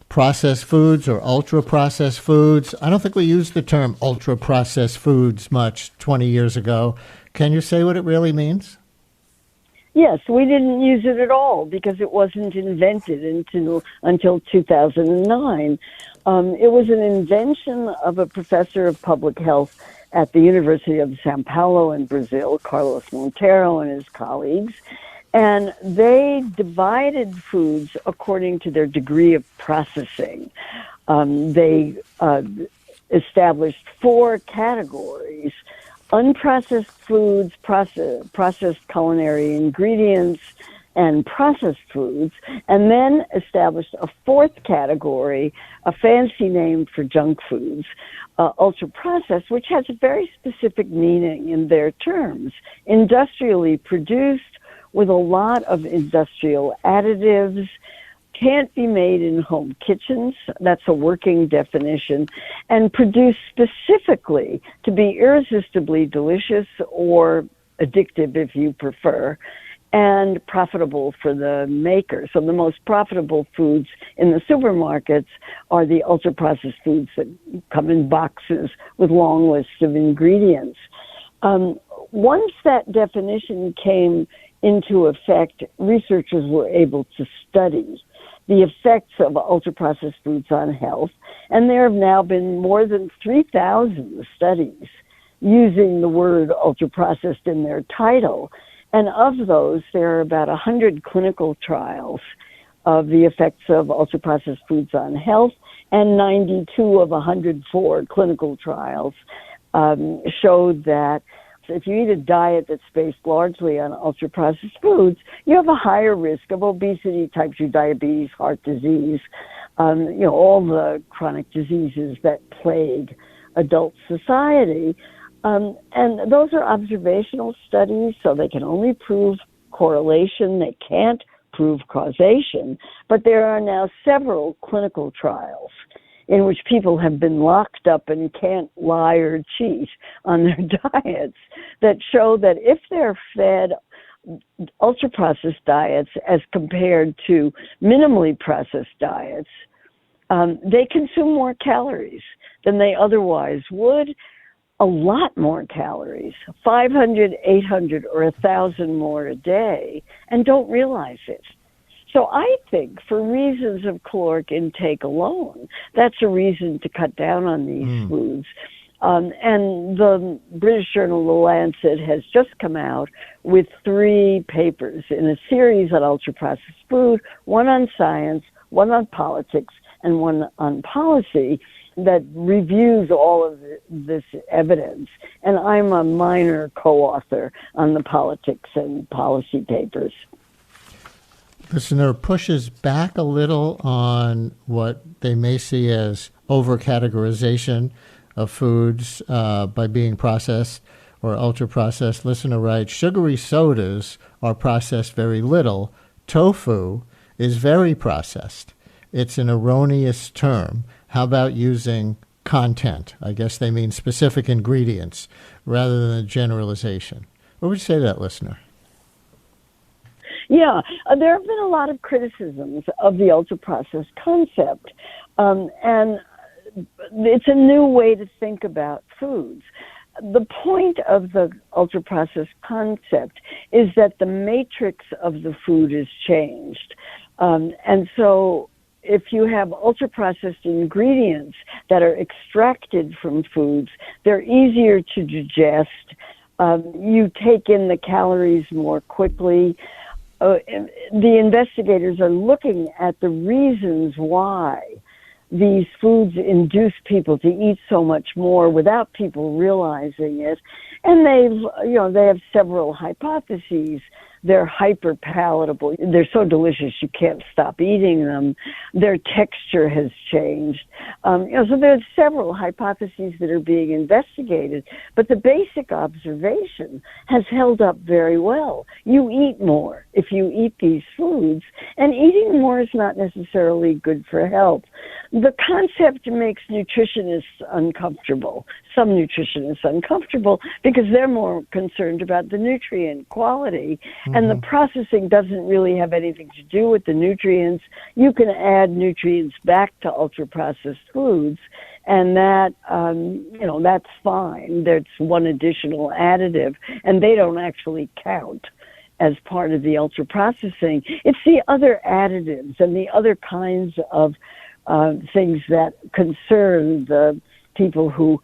Processed foods or ultra-processed foods. I don't think we used the term ultra-processed foods much 20 years ago. Can you say what it really means? Yes, we didn't use it at all because it wasn't invented until 2009. It was an invention of a professor of public health at the University of São Paulo in Brazil, Carlos Monteiro and his colleagues. And they divided foods according to their degree of processing. They established 4 categories: unprocessed foods, processed culinary ingredients, and processed foods, and then established a 4th category, a fancy name for junk foods, ultra-processed, which has a very specific meaning in their terms: industrially produced, with a lot of industrial additives, can't be made in home kitchens. That's a working definition, and produced specifically to be irresistibly delicious or addictive, if you prefer, and profitable for the maker. So the most profitable foods in the supermarkets are the ultra-processed foods that come in boxes with long lists of ingredients. Once that definition came into effect, researchers were able to study the effects of ultra-processed foods on health, and there have now been more than 3,000 studies using the word ultra-processed in their title. And of those, there are about 100 clinical trials of the effects of ultra-processed foods on health, and 92 of 104 clinical trials showed that if you eat a diet that's based largely on ultra-processed foods, you have a higher risk of obesity, type 2 diabetes, heart disease, all the chronic diseases that plague adult society. And those are observational studies, so they can only prove correlation. They can't prove causation. But there are now several clinical trials in which people have been locked up and can't lie or cheat on their diets that show that if they're fed ultra-processed diets as compared to minimally processed diets, they consume more calories than they otherwise would, a lot more calories, 500, 800, or 1,000 more a day, and don't realize it. So I think for reasons of caloric intake alone, that's a reason to cut down on these foods. And the British journal The Lancet has just come out with 3 papers in a series on ultra-processed food, one on science, one on politics, and one on policy that reviews all of this evidence. And I'm a minor co-author on the politics and policy papers. Listener pushes back a little on what they may see as over-categorization of foods by being processed or ultra-processed. Listener writes, sugary sodas are processed very little. Tofu is very processed. It's an erroneous term. How about using content? I guess they mean specific ingredients rather than a generalization. What would you say to that, listener? Yeah, there have been a lot of criticisms of the ultra-processed concept, and it's a new way to think about foods. The point of the ultra-processed concept is that the matrix of the food is changed, and so if you have ultra-processed ingredients that are extracted from foods, they're easier to digest. You take in the calories more quickly. The investigators are looking at the reasons why these foods induce people to eat so much more without people realizing it. And they have several hypotheses. They're hyper palatable. They're so delicious you can't stop eating them. Their texture has changed. So there's several hypotheses that are being investigated, but the basic observation has held up very well. You eat more if you eat these foods, and eating more is not necessarily good for health. The concept makes nutritionists uncomfortable. Some nutritionists uncomfortable because they're more concerned about the nutrient quality. And the processing doesn't really have anything to do with the nutrients. You can add nutrients back to ultra-processed foods, and that, that's fine. There's one additional additive, and they don't actually count as part of the ultra-processing. It's the other additives and the other kinds of things that concern the people who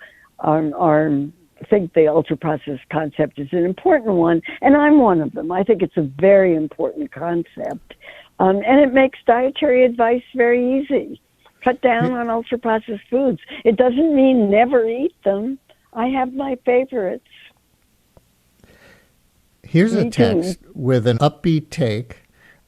think the ultra-processed concept is an important one, and I'm one of them. I think it's a very important concept, and it makes dietary advice very easy. Cut down on ultra-processed foods. It doesn't mean never eat them. I have my favorites. Here's a text with an upbeat take.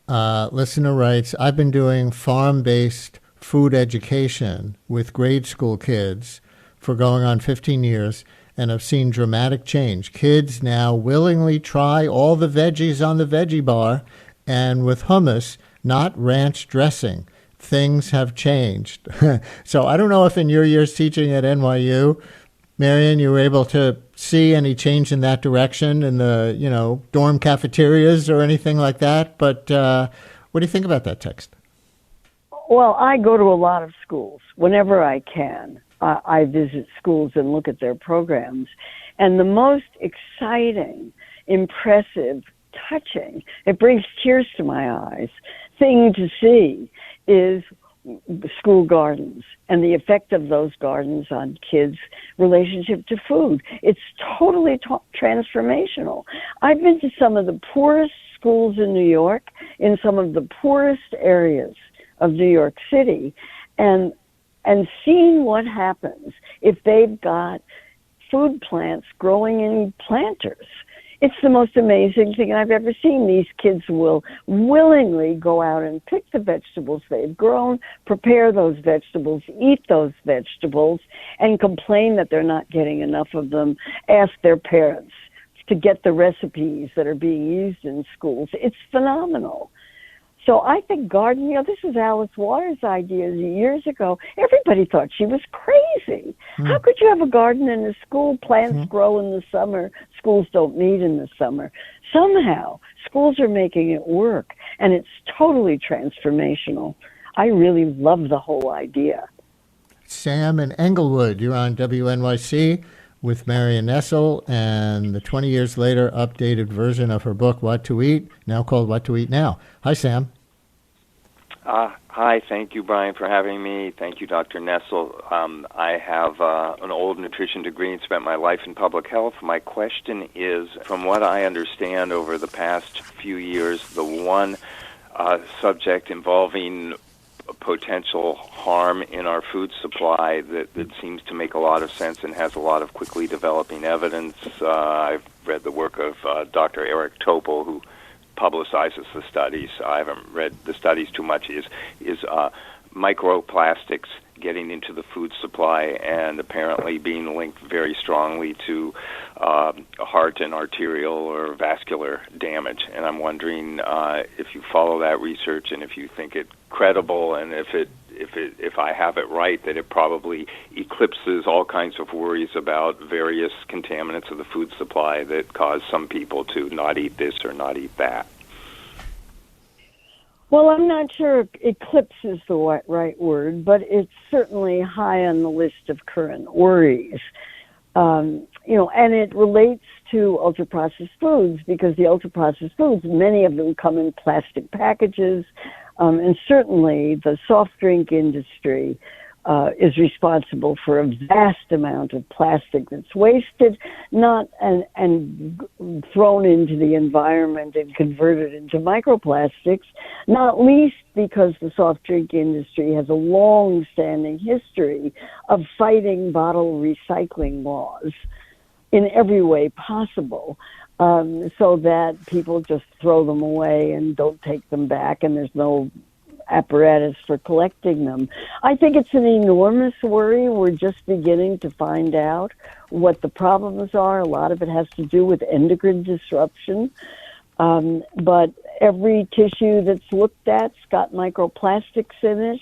Listener writes, I've been doing farm-based food education with grade school kids for going on 15 years, and I've seen dramatic change. Kids now willingly try all the veggies on the veggie bar, and with hummus, not ranch dressing. Things have changed. So I don't know if in your years teaching at NYU, Marion, you were able to see any change in that direction in the, dorm cafeterias or anything like that. But what do you think about that text? Well, I go to a lot of schools. Whenever I can, I visit schools and look at their programs. And the most exciting, impressive, touching, it brings tears to my eyes, thing to see is school gardens and the effect of those gardens on kids' relationship to food. It's totally transformational. I've been to some of the poorest schools in New York, in some of the poorest areas of New York City, and seeing what happens if they've got food plants growing in planters. It's the most amazing thing I've ever seen. These kids will willingly go out and pick the vegetables they've grown, prepare those vegetables, eat those vegetables, and complain that they're not getting enough of them, ask their parents to get the recipes that are being used in schools. It's phenomenal. So I think gardening, this is Alice Waters' idea years ago. Everybody thought she was crazy. How could you have a garden in a school? Plants grow in the summer. Schools don't meet in the summer. Somehow, schools are making it work, and it's totally transformational. I really love the whole idea. Sam in Englewood, you're on WNYC with Marion Nestle and the 20 years later updated version of her book, What to Eat, now called What to Eat Now. Hi, Sam. Hi, thank you, Brian, for having me. Thank you, Dr. Nestle. I have an old nutrition degree and spent my life in public health. My question is, from what I understand over the past few years, the one subject involving potential harm in our food supply that seems to make a lot of sense and has a lot of quickly developing evidence. I've read the work of Dr. Eric Topol, who publicizes the studies. I haven't read the studies too much. Is microplastics getting into the food supply and apparently being linked very strongly to heart and arterial or vascular damage. And I'm wondering if you follow that research and if you think it credible, and if I have it right, that it probably eclipses all kinds of worries about various contaminants of the food supply that cause some people to not eat this or not eat that. Well, I'm not sure eclipse is the right word, but it's certainly high on the list of current worries. And it relates to ultra-processed foods, because the ultra-processed foods, many of them come in plastic packages, and certainly the soft drink industry is responsible for a vast amount of plastic that's wasted, and thrown into the environment and converted into microplastics, not least because the soft drink industry has a long-standing history of fighting bottle recycling laws in every way possible, so that people just throw them away and don't take them back, and there's no apparatus for collecting them. I think it's an enormous worry. We're just beginning to find out what the problems are. A lot of it has to do with endocrine disruption. But every tissue that's looked at's got microplastics in it,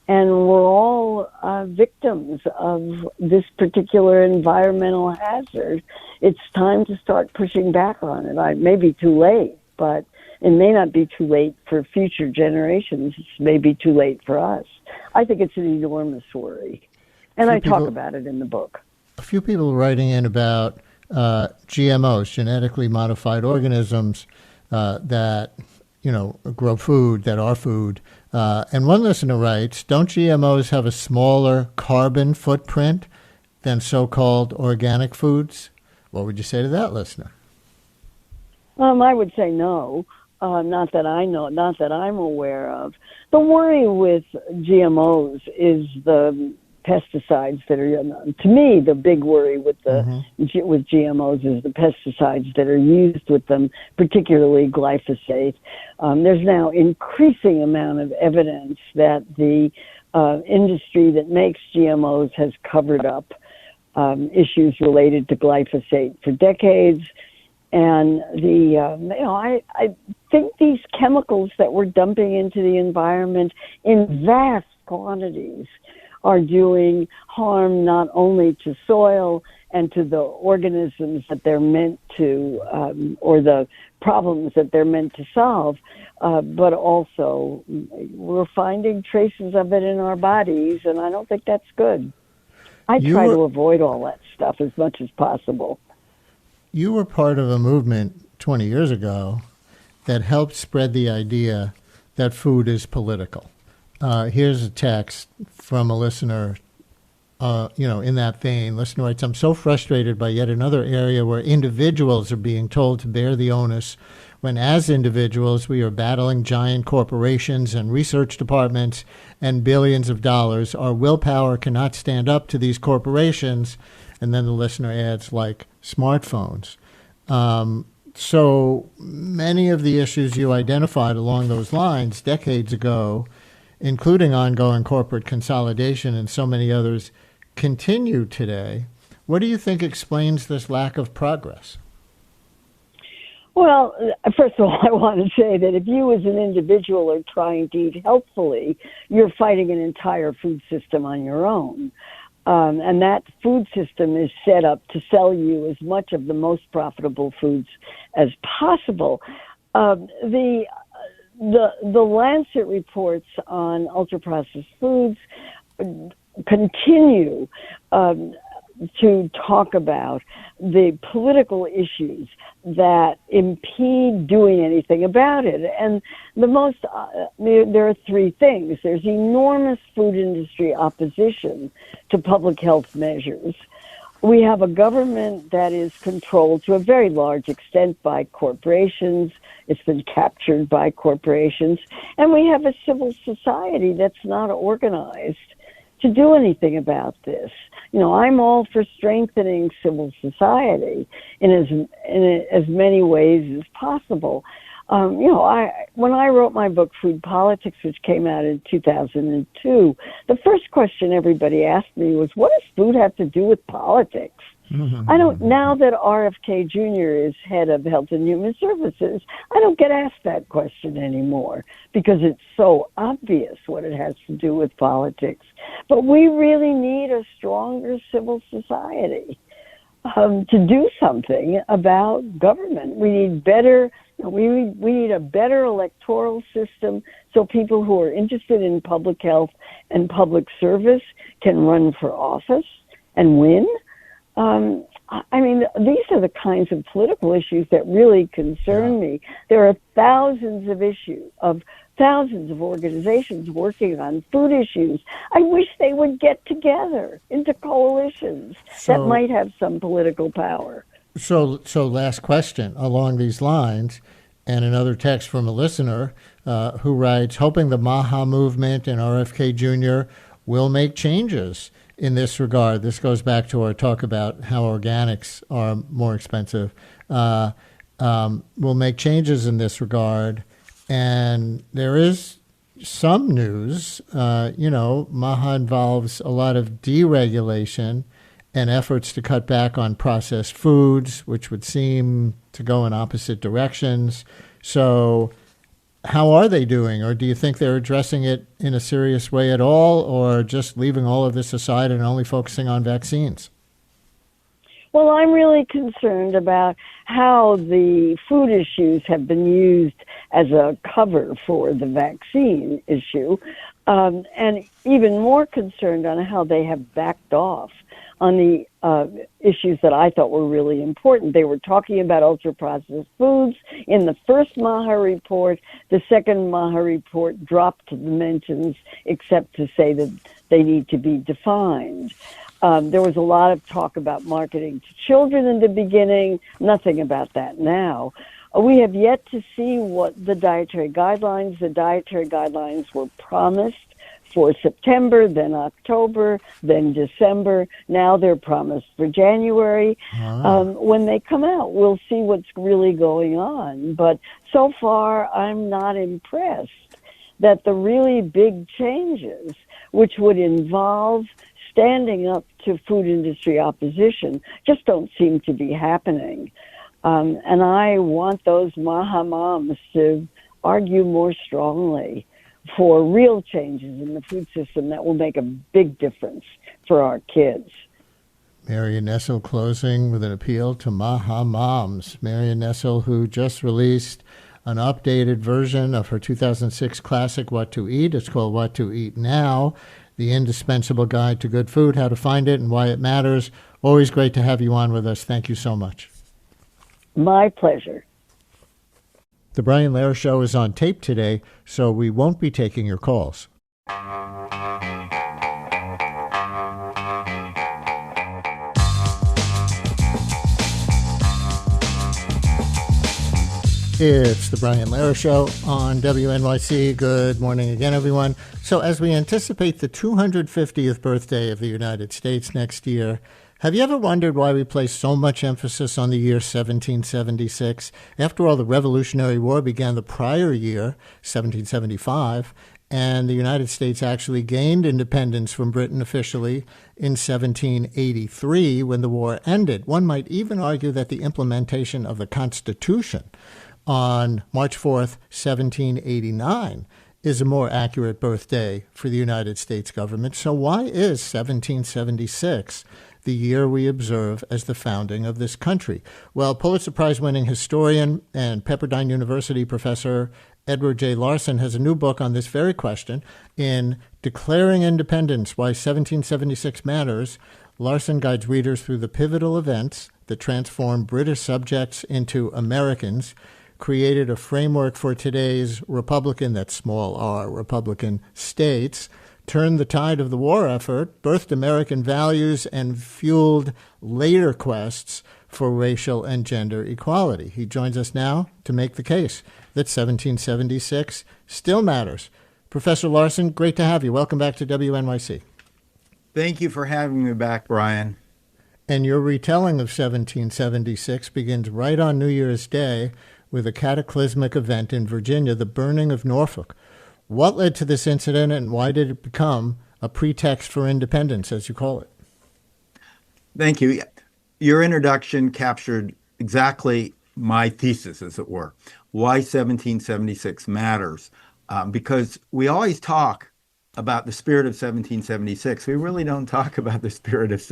and we're all victims of this particular environmental hazard. It's time to start pushing back on it. It may be too late, but it may not be too late for future generations. It's maybe too late for us. I think it's an enormous worry. And I talk about it in the book. A few people writing in about GMOs, genetically modified organisms that, grow food, that are food. And one listener writes, don't GMOs have a smaller carbon footprint than so-called organic foods? What would you say to that listener? I would say no. Not that I know, not that I'm aware of. The worry with GMOs is the pesticides that are, to me, the big worry with with GMOs is the pesticides that are used with them, particularly glyphosate. There's now increasing amount of evidence that the industry that makes GMOs has covered up issues related to glyphosate for decades. And I think these chemicals that we're dumping into the environment in vast quantities are doing harm not only to soil and to the organisms that they're meant to, or the problems that they're meant to solve, but also we're finding traces of it in our bodies, and I don't think that's good. I try to avoid all that stuff as much as possible. You were part of a movement 20 years ago that helped spread the idea that food is political. Here's a text from a listener, in that vein. Listener writes, I'm so frustrated by yet another area where individuals are being told to bear the onus when as individuals we are battling giant corporations and research departments and billions of dollars. Our willpower cannot stand up to these corporations. And then the listener adds, like smartphones. So many of the issues you identified along those lines decades ago, including ongoing corporate consolidation and so many others, continue today. What do you think explains this lack of progress? Well, first of all, I want to say that if you as an individual are trying to eat healthfully, you're fighting an entire food system on your own. And that food system is set up to sell you as much of the most profitable foods as possible. The Lancet reports on ultra-processed foods continue to talk about the political issues that impede doing anything about it. And the most, there are three things. There's enormous food industry opposition to public health measures. We have a government that is controlled to a very large extent by corporations. It's been captured by corporations. And we have a civil society that's not organized to do anything about this. I'm all for strengthening civil society in as many ways as possible. When I wrote my book, Food Politics, which came out in 2002, the first question everybody asked me was, what does food have to do with politics? Mm-hmm. Now that RFK Jr. is head of Health and Human Services, I don't get asked that question anymore because it's so obvious what it has to do with politics. But we really need a stronger civil society to do something about government. We need better. We need a better electoral system so people who are interested in public health and public service can run for office and win. These are the kinds of political issues that really concern me. There are thousands of organizations working on food issues. I wish they would get together into coalitions that might have some political power. So last question along these lines, and another text from a listener who writes, hoping the MAHA movement and RFK Jr. will make changes in this regard. This goes back to our talk about how organics are more expensive. Will make changes in this regard. And there is some news. MAHA involves a lot of deregulation and efforts to cut back on processed foods, which would seem to go in opposite directions. So how are they doing? Or do you think they're addressing it in a serious way at all, or just leaving all of this aside and only focusing on vaccines? Well, I'm really concerned about how the food issues have been used as a cover for the vaccine issue, and even more concerned on how they have backed off on the issues that I thought were really important. They were talking about ultra-processed foods in the first MAHA report. The second MAHA report dropped the mentions except to say that they need to be defined. There was a lot of talk about marketing to children in the beginning, nothing about that now. We have yet to see what the dietary guidelines were promised for September, then October, then December. Now they're promised for January. When they come out, we'll see what's really going on. But so far, I'm not impressed that the really big changes, which would involve standing up to food industry opposition just don't seem to be happening. And I want those Maha moms to argue more strongly for real changes in the food system that will make a big difference for our kids. Marion Nestle closing with an appeal to Maha moms. Marion Nestle, who just released an updated version of her 2006 classic, What to Eat. It's called What to Eat Now, the indispensable guide to good food, how to find it and why it matters. Always great to have you on with us. Thank you so much. My pleasure. The Brian Lehrer Show is on tape today, so we won't be taking your calls. It's the Brian Lehrer Show on WNYC. Good morning again, everyone. So as we anticipate the 250th birthday of the United States next year, have you ever wondered why we place so much emphasis on the year 1776? After all, the Revolutionary War began the prior year, 1775, and the United States actually gained independence from Britain officially in 1783 when the war ended. One might even argue that the implementation of the Constitution on March 4th, 1789, is a more accurate birthday for the United States government. So why is 1776 the year we observe as the founding of this country? Well, Pulitzer Prize-winning historian and Pepperdine University professor Edward J. Larson has a new book on this very question. In Declaring Independence, Why 1776 Matters, Larson guides readers through the pivotal events that transformed British subjects into Americans, created a framework for today's Republican, that's small r, Republican states, turned the tide of the war effort, birthed American values, and fueled later quests for racial and gender equality. He joins us now to make the case that 1776 still matters. Professor Larson, great to have you. Welcome back to WNYC. Thank you for having me back, Brian. And your retelling of 1776 begins right on New Year's Day with a cataclysmic event in Virginia, the burning of Norfolk. What led to this incident, and why did it become a pretext for independence, as you call it? Thank you. Your introduction captured exactly my thesis, as it were, why 1776 matters. Because we always talk about the spirit of 1776. We really don't talk about the spirit of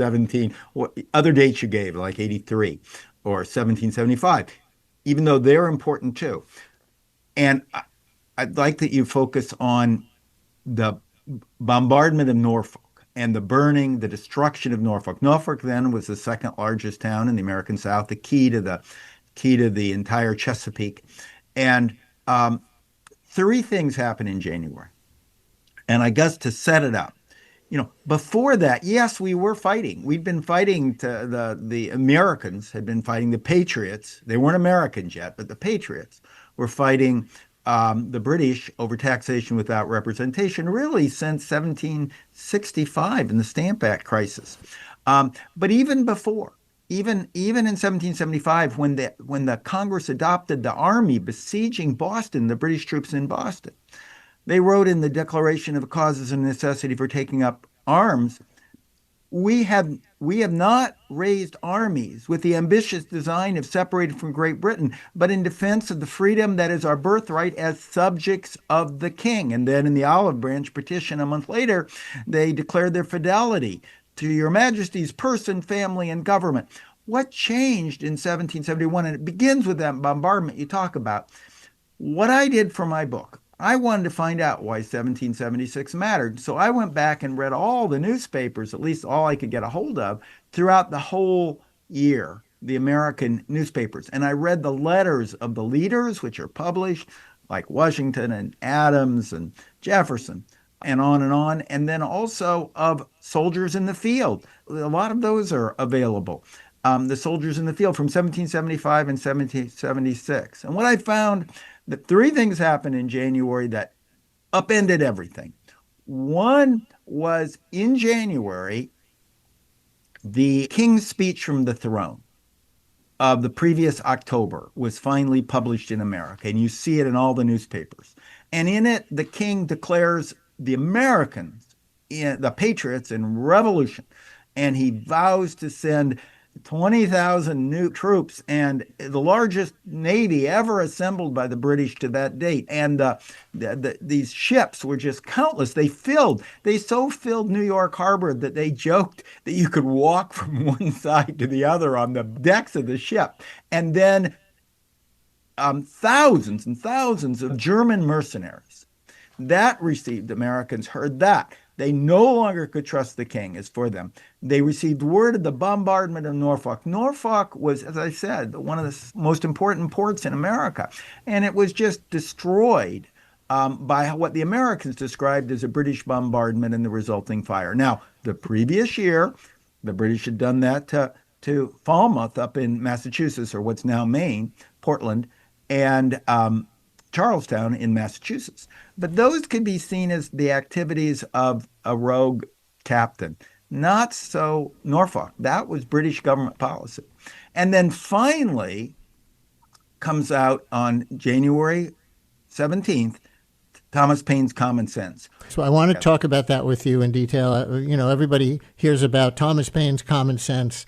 other dates you gave, like 83 or 1775, even though they're important too. And I'd like that you focus on the bombardment of Norfolk and the burning, the destruction of Norfolk. Norfolk then was the second largest town in the American South, the key to the entire Chesapeake. And three things happened in January. And I guess to set it up, before that, yes, we were fighting. We'd been fighting the Americans had been fighting the Patriots. They weren't Americans yet, but the Patriots were fighting the British over taxation without representation, really since 1765 in the Stamp Act crisis. But even before, even in 1775, when the Congress adopted the army besieging Boston, the British troops in Boston, they wrote in the Declaration of Causes and Necessity for Taking Up Arms, we have not raised armies with the ambitious design of separating from Great Britain, but in defense of the freedom that is our birthright as subjects of the king. And then in the Olive Branch petition a month later, they declared their fidelity to your majesty's person, family, and government. What changed in 1771? And it begins with that bombardment you talk about. What I did for my book, I wanted to find out why 1776 mattered. So I went back and read all the newspapers, at least all I could get a hold of, throughout the whole year, the American newspapers. And I read the letters of the leaders, which are published, like Washington and Adams and Jefferson, and on, and then also of soldiers in the field. A lot of those are available. The soldiers in the field from 1775 and 1776. And what I found, that three things happened in January that upended everything. One was in January, the King's Speech from the Throne of the previous October was finally published in America, and you see it in all the newspapers. And in it, the King declares the Americans the Patriots in revolution, and he vows to send 20,000 new troops and the largest navy ever assembled by the British to that date. And these ships were just countless. They so filled New York Harbor that they joked that you could walk from one side to the other on the decks of the ship. And then thousands and thousands of German mercenaries. That received, Americans heard that. They no longer could trust the king as for them. They received word of the bombardment of Norfolk. Norfolk was, as I said, one of the most important ports in America. And it was just destroyed by what the Americans described as a British bombardment and the resulting fire. Now, the previous year, the British had done that to Falmouth up in Massachusetts, or what's now Maine, Portland, and Charlestown in Massachusetts. But those could be seen as the activities of a rogue captain. Not so Norfolk. That was British government policy. And then finally comes out on January 17th, Thomas Paine's Common Sense. So I want to talk about that with you in detail. Everybody hears about Thomas Paine's Common Sense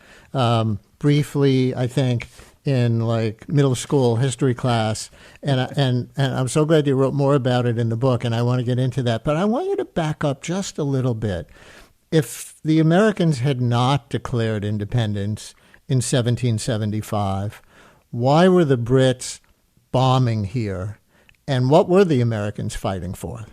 briefly, I think, in like middle school history class, and I'm so glad you wrote more about it in the book, and I want to get into that. But I want you to back up just a little bit. If the Americans had not declared independence in 1775, why were the Brits bombing here, and what were the Americans fighting for?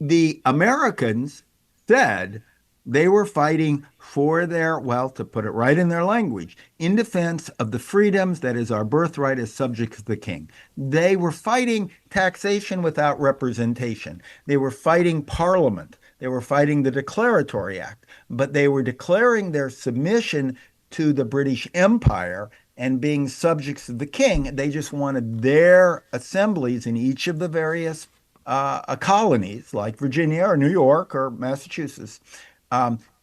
The Americans said they were fighting for their, well, to put it right in their language, in defense of the freedoms that is our birthright as subjects of the king. They were fighting taxation without representation. They were fighting Parliament. They were fighting the Declaratory Act. But they were declaring their submission to the British Empire and being subjects of the king. They just wanted their assemblies in each of the various colonies, like Virginia or New York or Massachusetts,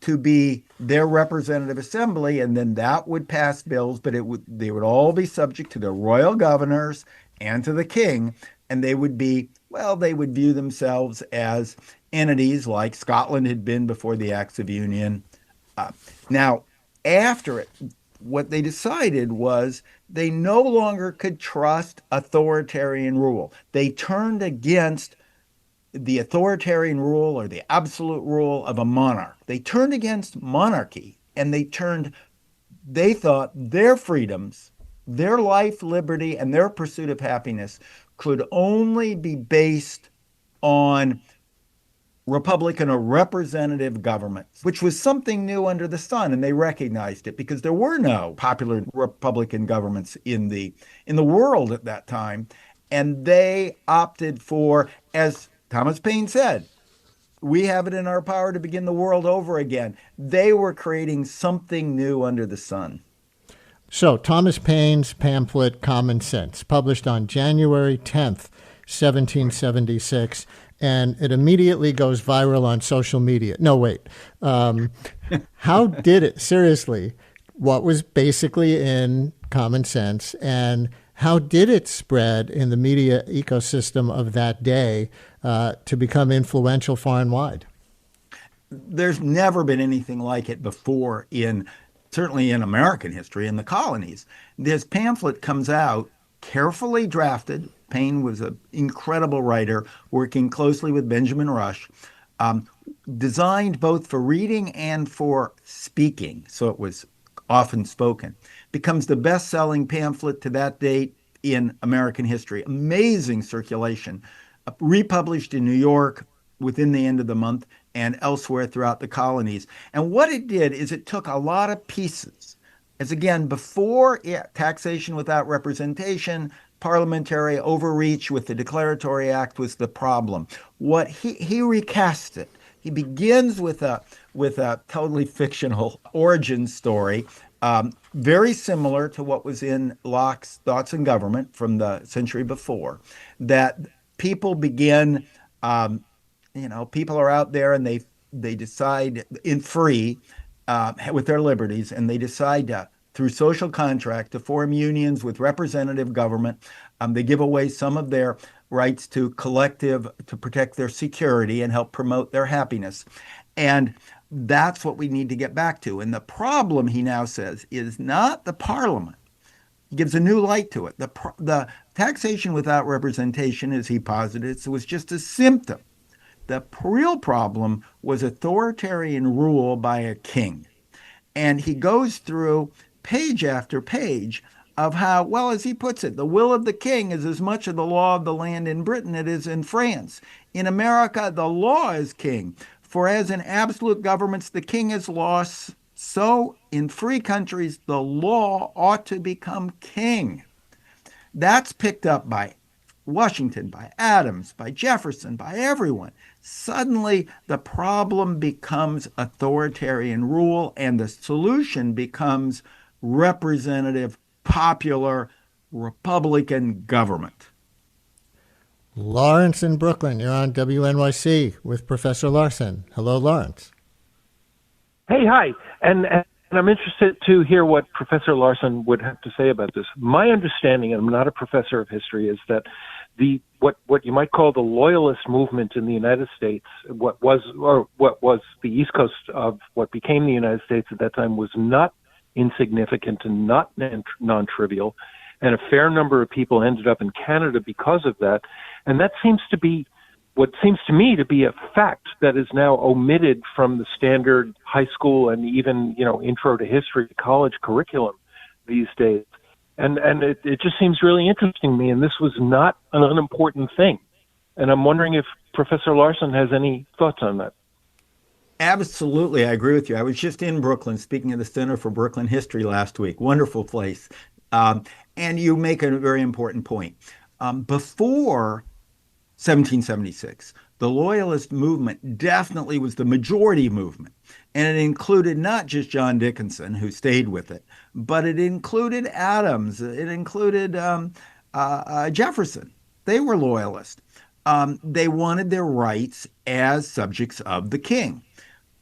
to be their representative assembly, and then that would pass bills, but they would all be subject to the royal governors and to the king, and they would view themselves as entities like Scotland had been before the Acts of Union. Now, after it, what they decided was they no longer could trust authoritarian rule. They turned against the authoritarian rule or the absolute rule of a monarch. They turned against monarchy, and they thought their freedoms, their life, liberty, and their pursuit of happiness could only be based on Republican or representative governments, which was something new under the sun, and they recognized it because there were no popular Republican governments in the world at that time, and they opted for, as Thomas Paine said, we have it in our power to begin the world over again. They were creating something new under the sun. So Thomas Paine's pamphlet, Common Sense, published on January 10th, 1776, and it immediately goes viral on social media. No, wait. How did it, seriously, what was basically in Common Sense, and how did it spread in the media ecosystem of that day to become influential far and wide? There's never been anything like it before certainly in American history, in the colonies. This pamphlet comes out carefully drafted. Paine was an incredible writer, working closely with Benjamin Rush, designed both for reading and for speaking, so it was often spoken. Becomes the best-selling pamphlet to that date in American history. Amazing circulation. Republished in New York within the end of the month and elsewhere throughout the colonies. And what it did is it took a lot of pieces. As again, before taxation without representation, parliamentary overreach with the Declaratory Act was the problem. What he recast it. He begins with a totally fictional origin story, very similar to what was in Locke's Thoughts on Government from the century before, that people begin, people are out there and they decide with their liberties, and they decide through social contract to form unions with representative government. They give away some of their rights to protect their security and help promote their happiness. And that's what we need to get back to. And the problem, he now says, is not the parliament. He gives a new light to it. The taxation without representation, as he posited, was just a symptom. The real problem was authoritarian rule by a king. And he goes through page after page of how, well, as he puts it, the will of the king is as much of the law of the land in Britain as it is in France. In America, the law is king. For as in absolute governments the king is law, so in free countries the law ought to become king. That's picked up by Washington, by Adams, by Jefferson, by everyone. Suddenly, the problem becomes authoritarian rule, and the solution becomes representative, popular, Republican government. Lawrence in Brooklyn, you're on WNYC with Professor Larson. Hello, Lawrence. Hey, hi. And I'm interested to hear what Professor Larson would have to say about this. My understanding, and I'm not a professor of history, is that what you might call the Loyalist movement in the United States, what was the East Coast of what became the United States at that time, was not insignificant and not non-trivial, and a fair number of people ended up in Canada because of that. And that seems to be what seems to me to be a fact that is now omitted from the standard high school and even, intro to history college curriculum these days. And it just seems really interesting to me. And this was not an unimportant thing. And I'm wondering if Professor Larson has any thoughts on that. Absolutely. I agree with you. I was just in Brooklyn speaking at the Center for Brooklyn History last week. Wonderful place. And you make a very important point. Before 1776, the Loyalist movement definitely was the majority movement. And it included not just John Dickinson, who stayed with it, but it included Adams. It included Jefferson. They were Loyalist. They wanted their rights as subjects of the king.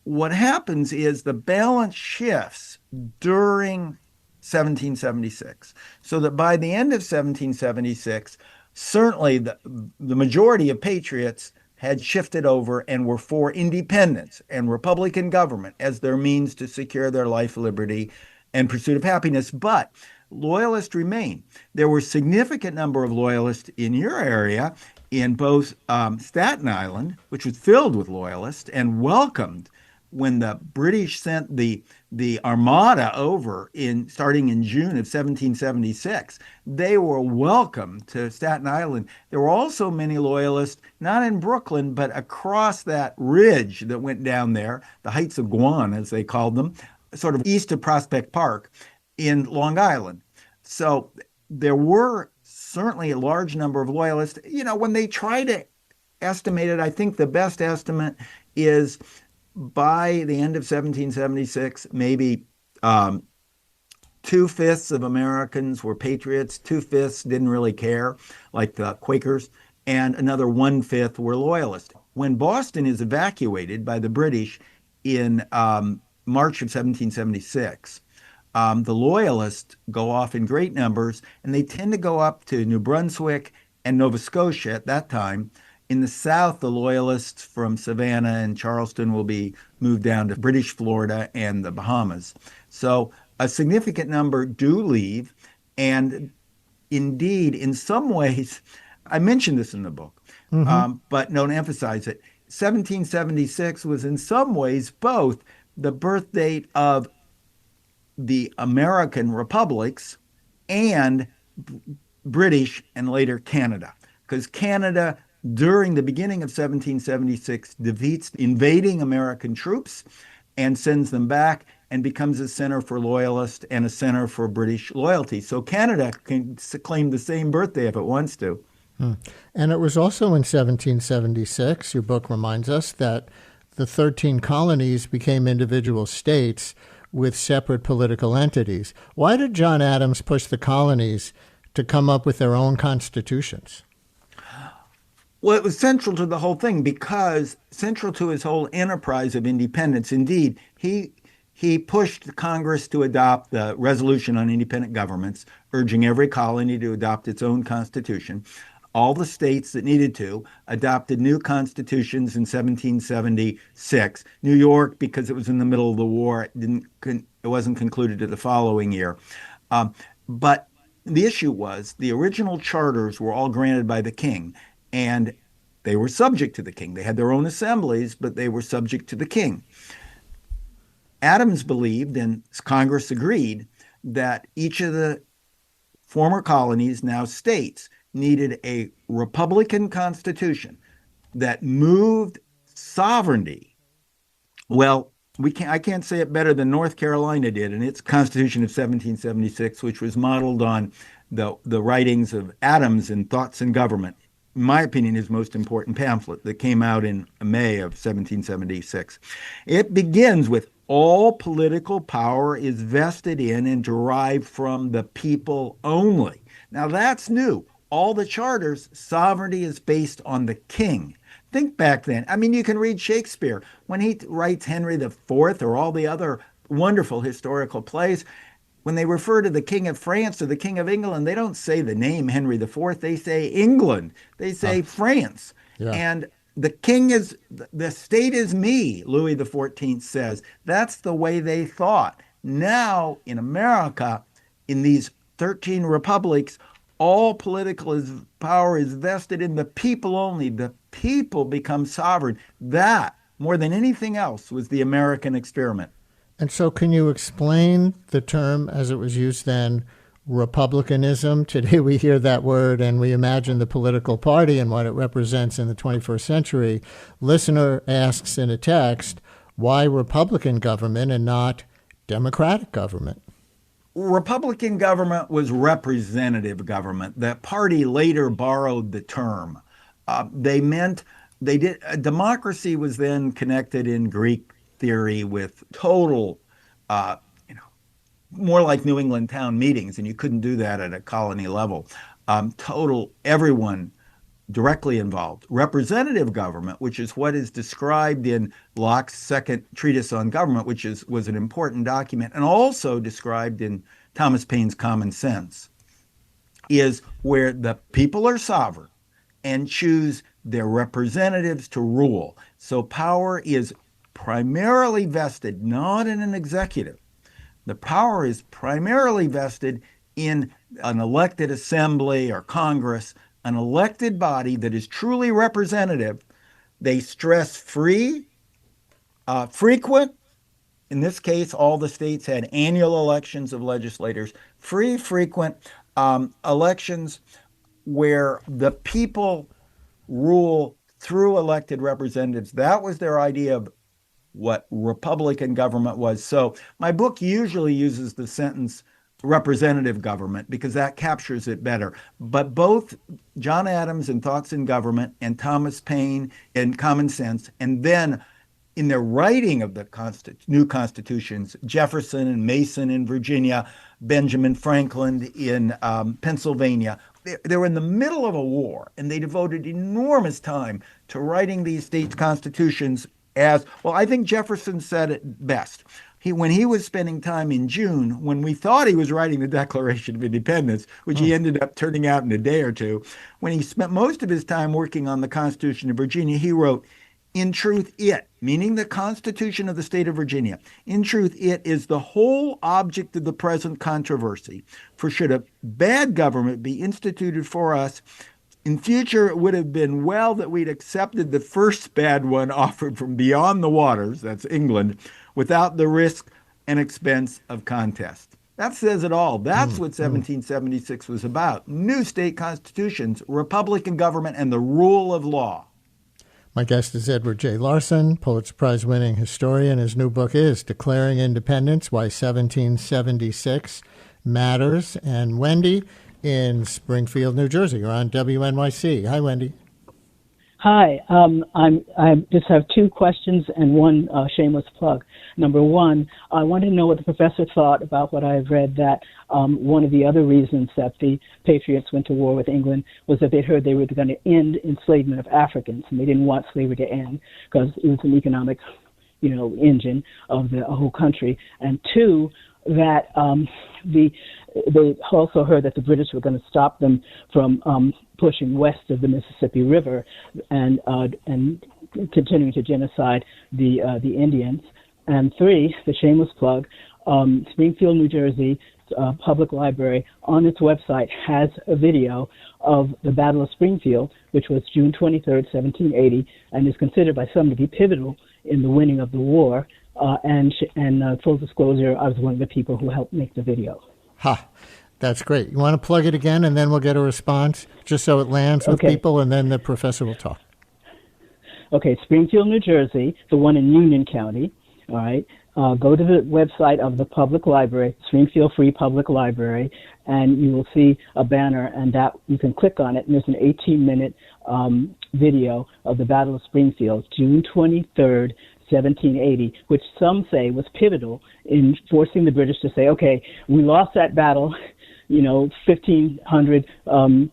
What happens is the balance shifts during 1776, so that by the end of 1776, certainly the majority of patriots had shifted over and were for independence and Republican government as their means to secure their life, liberty, and pursuit of happiness. But Loyalists remain. There were a significant number of Loyalists in your area, in both Staten Island, which was filled with Loyalists and welcomed when the British sent the Armada over starting in June of 1776. They were welcome to Staten Island. There were also many Loyalists, not in Brooklyn, but across that ridge that went down there, the Heights of Guan, as they called them, sort of east of Prospect Park in Long Island. So there were certainly a large number of Loyalists. When they try to estimate it, I think the best estimate is by the end of 1776, maybe 2/5 of Americans were patriots, 2/5 didn't really care, like the Quakers, and another 1/5 were Loyalists. When Boston is evacuated by the British in March of 1776, the Loyalists go off in great numbers, and they tend to go up to New Brunswick and Nova Scotia at that time. In the South, the Loyalists from Savannah and Charleston will be moved down to British Florida and the Bahamas. So a significant number do leave. And indeed, in some ways, I mentioned this in the book, but don't emphasize it. 1776 was in some ways both the birth date of the American republics and British and later Canada, because Canada during the beginning of 1776 defeats invading American troops and sends them back and becomes a center for Loyalists and a center for British loyalty. So Canada can claim the same birthday if it wants to. And it was also in 1776, your book reminds us, that the 13 colonies became individual states with separate political entities. Why did John Adams push the colonies to come up with their own constitutions? Well, it was central to the whole thing, because central to his whole enterprise of independence. Indeed, he he pushed Congress to adopt the Resolution on Independent Governments, urging every colony to adopt its own constitution. All the states that needed to adopted new constitutions in 1776. New York, because it was in the middle of the war, it wasn't concluded to the following year. But the issue was the original charters were all granted by the king, and they were subject to the king. They had their own assemblies, but they were subject to the king. Adams believed, and Congress agreed, that each of the former colonies, now states, needed a republican constitution that moved sovereignty. Well, I can't say it better than North Carolina did in its Constitution of 1776, which was modeled on the writings of Adams in Thoughts and Government. In my opinion, his most important pamphlet that came out in May of 1776. It begins with all political power is vested in and derived from the people only. Now that's new. All the charters, sovereignty is based on the king. Think back then. I mean, you can read Shakespeare when he writes Henry IV or all the other wonderful historical plays. When they refer to the King of France or the King of England, they don't say the name Henry IV. They say England. They say France. Yeah. And the king is, the state is me, Louis XIV says. That's the way they thought. Now, in America, in these 13 republics, all political power is vested in the people only. The people become sovereign. That, more than anything else, was the American experiment. And so can you explain the term as it was used then, republicanism? Today we hear that word and we imagine the political party and what it represents in the 21st century. Listener asks in a text, why Republican government and not Democratic government? Republican government was representative government. The party later borrowed the term. Democracy was then connected in Greek theory with total, more like New England town meetings, and you couldn't do that at a colony level. Total, everyone directly involved. Representative government, which is what is described in Locke's second treatise on government, which was an important document, and also described in Thomas Paine's Common Sense, is where the people are sovereign and choose their representatives to rule. So power is primarily vested not in an executive. The power is primarily vested in an elected assembly or Congress, an elected body that is truly representative. They stress free, frequent. In this case, all the states had annual elections of legislators, free, frequent elections where the people rule through elected representatives. That was their idea of what Republican government was. So my book usually uses the sentence representative government because that captures it better. But both John Adams in Thoughts and Government and Thomas Paine in Common Sense, and then in their writing of the new constitutions, Jefferson and Mason in Virginia, Benjamin Franklin in Pennsylvania, they were in the middle of a war, and they devoted enormous time to writing these states' constitutions I think Jefferson said it best. When he was spending time in June, when we thought he was writing the Declaration of Independence, which he ended up turning out in a day or two, when he spent most of his time working on the Constitution of Virginia, he wrote, in truth, it, meaning the Constitution of the state of Virginia, in truth, it is the whole object of the present controversy. For should a bad government be instituted for us, in future, it would have been well that we'd accepted the first bad one offered from beyond the waters, that's England, without the risk and expense of contest. That says it all. That's what 1776 was about. New state constitutions, Republican government, and the rule of law. My guest is Edward J. Larson, Pulitzer Prize-winning historian. His new book is Declaring Independence, Why 1776 Matters. And Wendy in Springfield, New Jersey. You're on WNYC. Hi, Wendy. Hi. I just have two questions and one shameless plug. Number one, I want to know what the professor thought about what I've read, that one of the other reasons that the Patriots went to war with England was that they heard they were going to end enslavement of Africans, and they didn't want slavery to end because it was an economic engine of the whole country, and two, that they also heard that the British were going to stop them from pushing west of the Mississippi River and continuing to genocide the Indians. And three, the shameless plug, Springfield, New Jersey Public Library on its website has a video of the Battle of Springfield, which was June 23rd, 1780, and is considered by some to be pivotal in the winning of the war. And full disclosure, I was one of the people who helped make the video. That's great. You want to plug it again, and then we'll get a response, just so it lands with people, and then the professor will talk. Okay, Springfield, New Jersey, the one in Union County, all right? Go to the website of the public library, Springfield Free Public Library, and you will see a banner, and that you can click on it, and there's an 18-minute video of the Battle of Springfield, June 23rd, 1780, which some say was pivotal in forcing the British to say, okay, we lost that battle, 1,500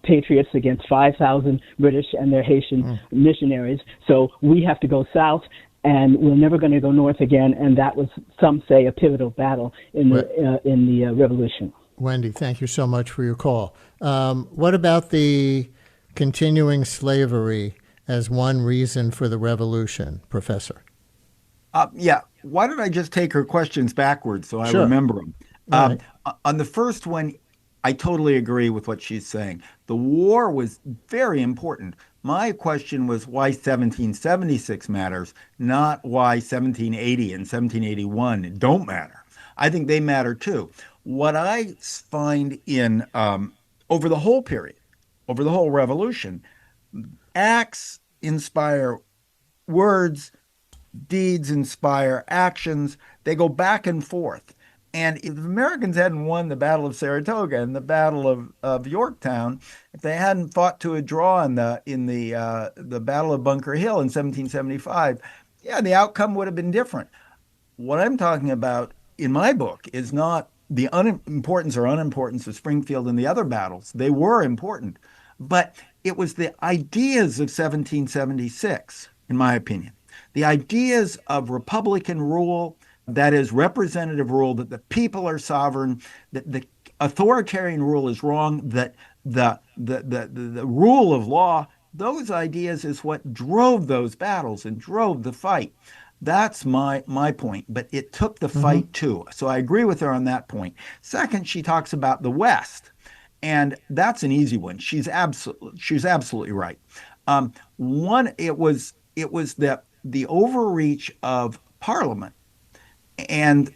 patriots against 5,000 British and their Haitian missionaries, so we have to go south, and we're never going to go north again, and that was, some say, a pivotal battle in the Revolution. Wendy, thank you so much for your call. What about the continuing slavery as one reason for the Revolution, Professor? Why don't I just take her questions backwards so I remember them? Right. On the first one, I totally agree with what she's saying. The war was very important. My question was why 1776 matters, not why 1780 and 1781 don't matter. I think they matter too. What I find in over the whole period, over the whole revolution, acts inspire words, deeds inspire actions. They go back and forth. And if the Americans hadn't won the Battle of Saratoga and the Battle of Yorktown, if they hadn't fought to a draw in the Battle of Bunker Hill in 1775, the outcome would have been different. What I'm talking about in my book is not the unimportance or unimportance of Springfield and the other battles. They were important, but it was the ideas of 1776, in my opinion. The ideas of Republican rule, that is representative rule, that the people are sovereign, that the authoritarian rule is wrong, that the rule of law, those ideas is what drove those battles and drove the fight. That's my point, but it took the fight too. So I agree with her on that point. Second, she talks about the West, and that's an easy one. She's absolutely right. It was the overreach of Parliament. And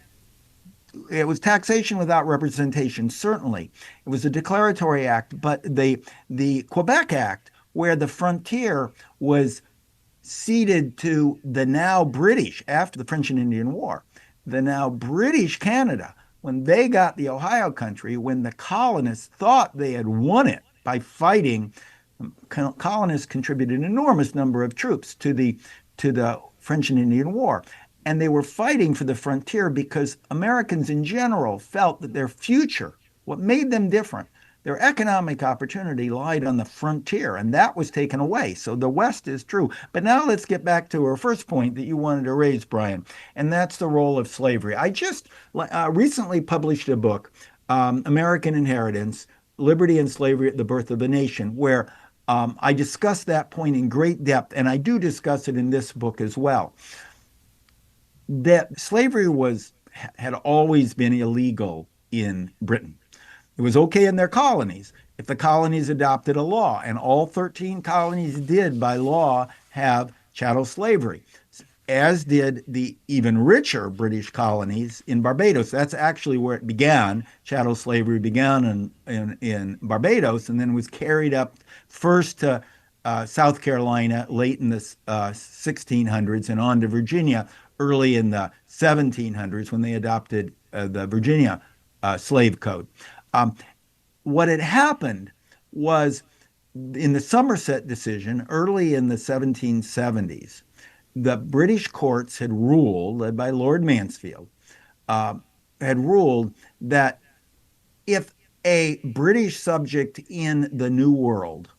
it was taxation without representation, certainly. It was a declaratory act, but the Quebec Act, where the frontier was ceded to the now British, after the French and Indian War, the now British Canada, when they got the Ohio country, when the colonists thought they had won it by fighting, colonists contributed an enormous number of troops to the French and Indian War. And they were fighting for the frontier because Americans in general felt that their future, what made them different, their economic opportunity lied on the frontier, and that was taken away. So the West is true. But now let's get back to our first point that you wanted to raise, Brian, and that's the role of slavery. I just recently published a book, American Inheritance, Liberty and Slavery at the Birth of the Nation, where I discuss that point in great depth, and I do discuss it in this book as well. That slavery had always been illegal in Britain. It was okay in their colonies if the colonies adopted a law, and all 13 colonies did by law have chattel slavery, as did the even richer British colonies in Barbados. That's actually where it began. Chattel slavery began in Barbados and then was carried up first to South Carolina late in the 1600s and on to Virginia early in the 1700s when they adopted the Virginia slave code. What had happened was in the Somerset decision early in the 1770s, the British courts had ruled, led by Lord Mansfield, had ruled that if a British subject in the New World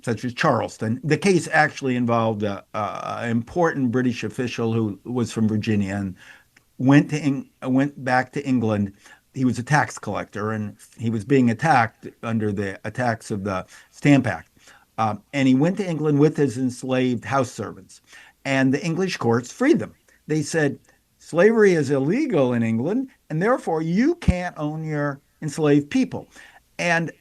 such as Charleston. The case actually involved an important British official who was from Virginia and went back to England. He was a tax collector, and he was being attacked under the attacks of the Stamp Act. And he went to England with his enslaved house servants, and the English courts freed them. They said, slavery is illegal in England, and therefore you can't own your enslaved people. And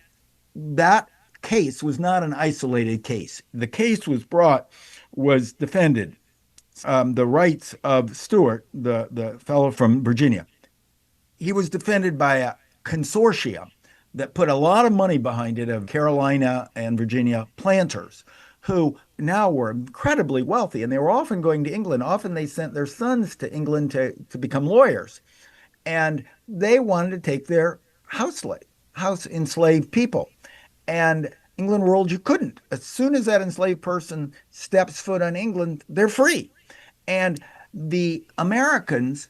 that case was not an isolated case. The case was defended, the rights of Stuart, the fellow from Virginia. He was defended by a consortium that put a lot of money behind it of Carolina and Virginia planters who now were incredibly wealthy, and they were often going to England. Often they sent their sons to England to become lawyers. And they wanted to take their house enslaved people. And England ruled you couldn't. As soon as that enslaved person steps foot on England, they're free. And the Americans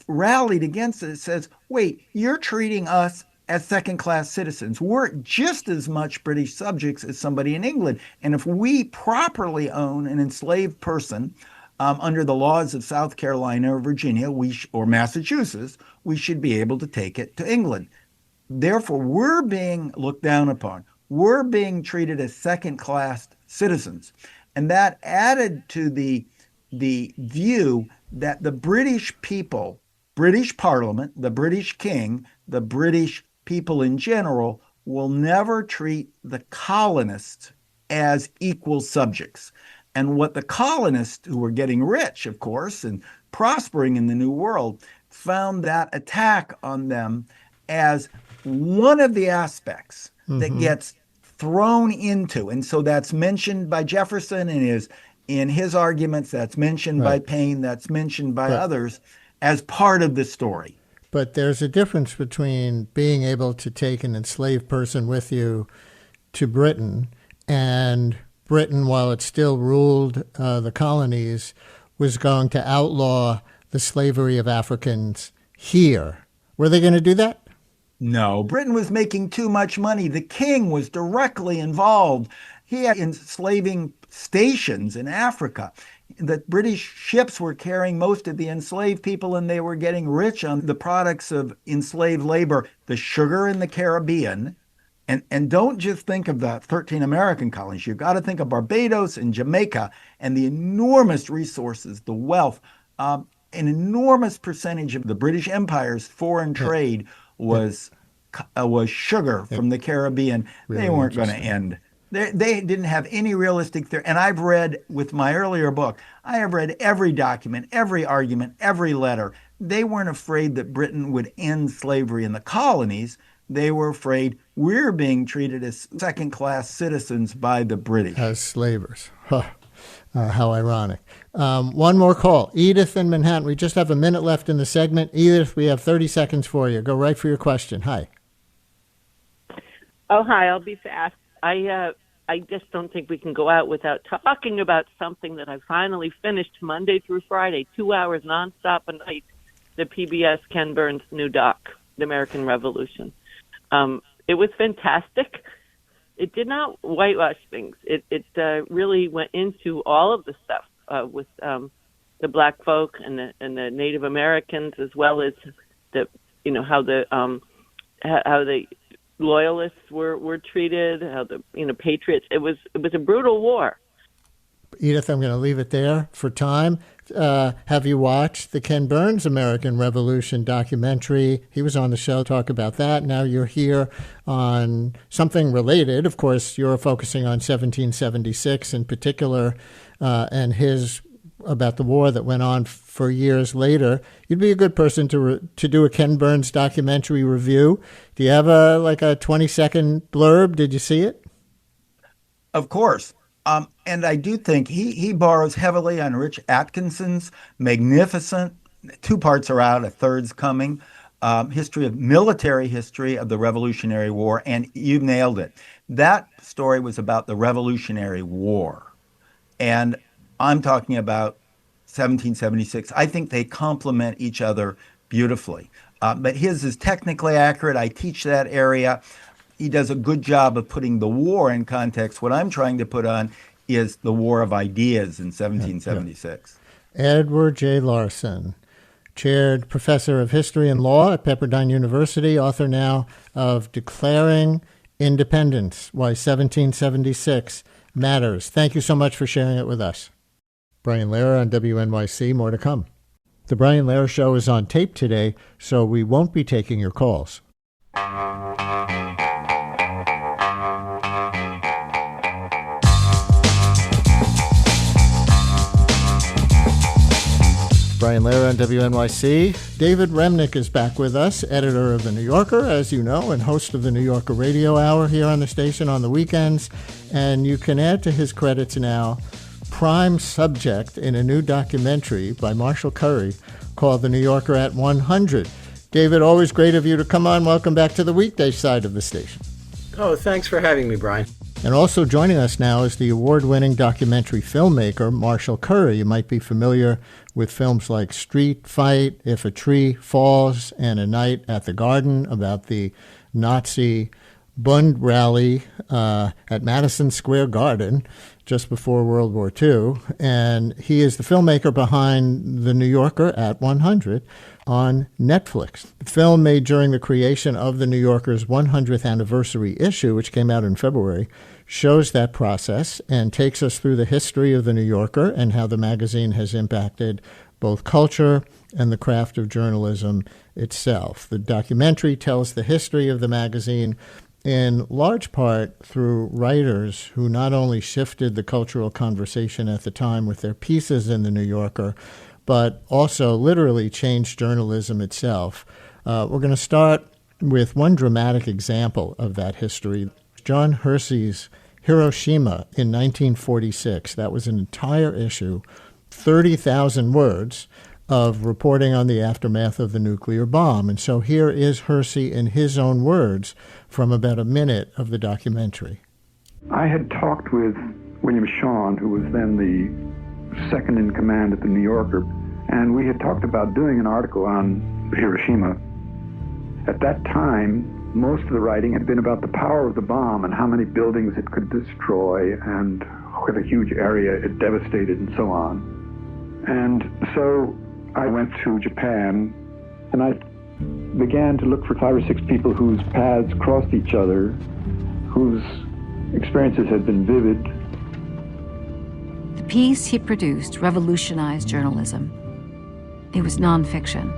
rallied against it. It says, wait, you're treating us as second-class citizens. We're just as much British subjects as somebody in England. And if we properly own an enslaved person under the laws of South Carolina or Virginia or Massachusetts, we should be able to take it to England. Therefore, we're being looked down upon. We're being treated as second-class citizens. And that added to the view that the British people, British Parliament, the British King, the British people in general will never treat the colonists as equal subjects. And what the colonists, who were getting rich, of course, and prospering in the New World, found that attack on them as one of the aspects that gets thrown into. And so that's mentioned by Jefferson in his arguments, that's mentioned by Paine, that's mentioned by others as part of the story. But there's a difference between being able to take an enslaved person with you to Britain, and Britain, while it still ruled the colonies, was going to outlaw the slavery of Africans here. Were they going to do that? No, Britain was making too much money. The king was directly involved. He had enslaving stations in Africa. The British ships were carrying most of the enslaved people, and they were getting rich on the products of enslaved labor, the sugar in the Caribbean. And don't just think of the 13 American colonies. You've got to think of Barbados and Jamaica and the enormous resources, the wealth. An enormous percentage of the British Empire's foreign trade was sugar from the Caribbean. Really, they weren't going to end. They didn't have any realistic theory. And I've read, with my earlier book, I have read every document, every argument, every letter. They weren't afraid that Britain would end slavery in the colonies. They were afraid we're being treated as second-class citizens by the British. As slavers. Huh. How ironic. One more call. Edith in Manhattan. We just have a minute left in the segment. Edith, we have 30 seconds for you. Go right for your question. Hi. Oh, hi. I'll be fast. I just don't think we can go out without talking about something that I finally finished Monday through Friday, 2 hours nonstop a night, the PBS Ken Burns' new doc, The American Revolution. It was fantastic. It did not whitewash things. It really went into all of the stuff with the black folk and the Native Americans, as well as how the loyalists were treated, how the patriots. It was a brutal war. Edith, I'm going to leave it there for time. Have you watched the Ken Burns American Revolution documentary? He was on the show, talk about that. Now you're here on something related. Of course, you're focusing on 1776 in particular, and his about the war that went on for years later. You'd be a good person to do a Ken Burns documentary review. Do you have a 20-second blurb? Did you see it? Of course. And I do think he borrows heavily on Rich Atkinson's magnificent, 2 parts are out, a third's coming, military history of the Revolutionary War, and you've nailed it. That story was about the Revolutionary War. And I'm talking about 1776. I think they complement each other beautifully. But his is technically accurate. I teach that area. he does a good job of putting the war in context. What I'm trying to put on is the War of Ideas in 1776. Edward J. Larson, chaired professor of history and law at Pepperdine University, author now of Declaring Independence, Why 1776 Matters. Thank you so much for sharing it with us. Brian Lehrer on WNYC, more to come. The Brian Lehrer Show is on tape today, so we won't be taking your calls. Brian Lehrer on WNYC. David Remnick is back with us, editor of The New Yorker, as you know, and host of the New Yorker Radio Hour here on the station on the weekends. And you can add to his credits now prime subject in a new documentary by Marshall Curry called The New Yorker at 100. David, always great of you to come on. Welcome back to the weekday side of the station. Oh, thanks for having me, Brian. And also joining us now is the award-winning documentary filmmaker, Marshall Curry. You might be familiar with films like Street Fight, If a Tree Falls, and A Night at the Garden, about the Nazi Bund rally at Madison Square Garden just before World War II. And he is the filmmaker behind The New Yorker at 100 on Netflix. The film, made during the creation of The New Yorker's 100th anniversary issue, which came out in February, shows that process and takes us through the history of The New Yorker and how the magazine has impacted both culture and the craft of journalism itself. The documentary tells the history of the magazine in large part through writers who not only shifted the cultural conversation at the time with their pieces in The New Yorker, but also literally changed journalism itself. We're going to start with one dramatic example of that history. John Hersey's Hiroshima in 1946. That was an entire issue, 30,000 words of reporting on the aftermath of the nuclear bomb. And so here is Hersey in his own words from about a minute of the documentary. I had talked with William Shawn, who was then the second in command at the New Yorker, and we had talked about doing an article on Hiroshima. At that time, most of the writing had been about the power of the bomb and how many buildings it could destroy and what a huge area it devastated and so on. And so I went to Japan and I began to look for 5 or 6 people whose paths crossed each other, whose experiences had been vivid. The piece he produced revolutionized journalism. It was nonfiction,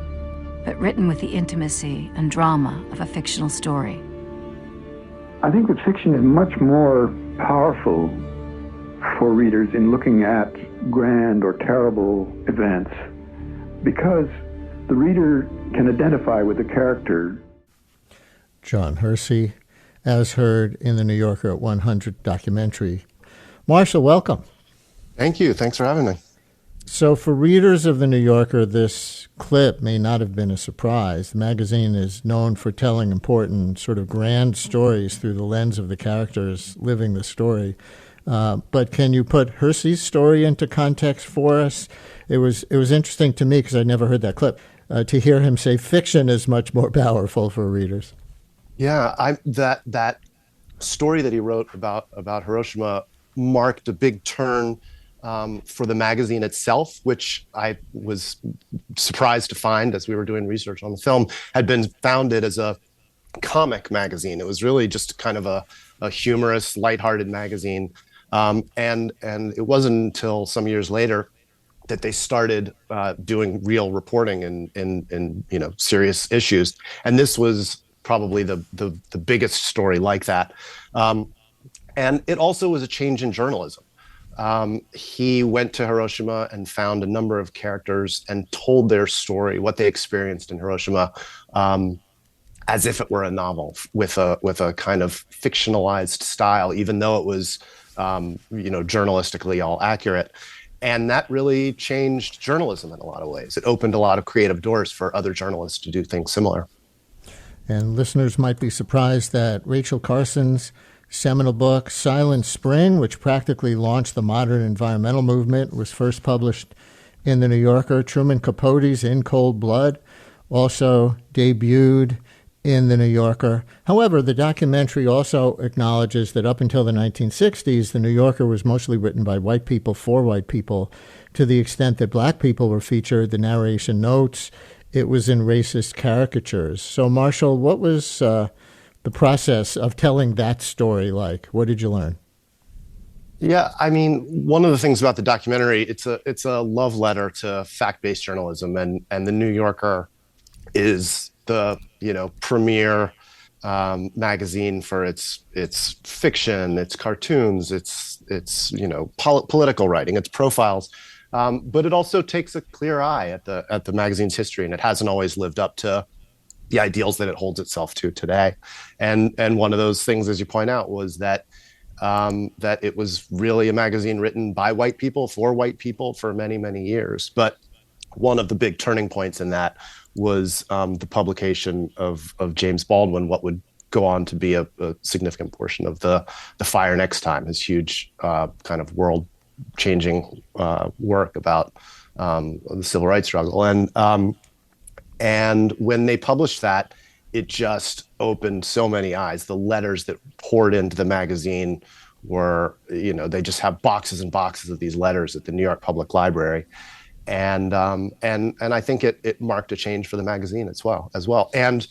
but written with the intimacy and drama of a fictional story. I think that fiction is much more powerful for readers in looking at grand or terrible events because the reader can identify with the character. John Hersey, as heard in the New Yorker at 100 documentary. Marshall, welcome. Thank you. Thanks for having me. So for readers of The New Yorker, this clip may not have been a surprise. The magazine is known for telling important sort of grand stories through the lens of the characters living the story. But can you put Hersey's story into context for us? It was interesting to me, because I'd never heard that clip, to hear him say fiction is much more powerful for readers. Yeah, that story that he wrote about Hiroshima marked a big turn for the magazine itself, which I was surprised to find as we were doing research on the film, had been founded as a comic magazine. It was really just kind of a humorous, lighthearted magazine. And it wasn't until some years later that they started doing real reporting in serious issues. And this was probably the biggest story like that. And it also was a change in journalism. He went to Hiroshima and found a number of characters and told their story, what they experienced in Hiroshima, as if it were a novel with a kind of fictionalized style, even though it was, journalistically all accurate. And that really changed journalism in a lot of ways. It opened a lot of creative doors for other journalists to do things similar. And listeners might be surprised that Rachel Carson's seminal book, Silent Spring, which practically launched the modern environmental movement, was first published in The New Yorker. Truman Capote's In Cold Blood also debuted in The New Yorker. However, the documentary also acknowledges that up until the 1960s, The New Yorker was mostly written by white people for white people. To the extent that black people were featured, the narration notes, it was in racist caricatures. So, Marshall, what was the process of telling that story like? What did you learn? Yeah, I mean, one of the things about the documentary, it's a love letter to fact-based journalism, and The New Yorker is the premier magazine for its fiction, its cartoons, its political writing, its profiles, but it also takes a clear eye at the magazine's history, and it hasn't always lived up to the ideals that it holds itself to today. And one of those things, as you point out, was that it was really a magazine written by white people for white people for many, many years. But one of the big turning points in that was the publication of James Baldwin, what would go on to be a significant portion of the Fire Next Time, his huge kind of world-changing work about the civil rights struggle. And when they published that, it just opened so many eyes. The letters that poured into the magazine were, they just have boxes and boxes of these letters at the New York Public Library. And I think it marked a change for the magazine as well. And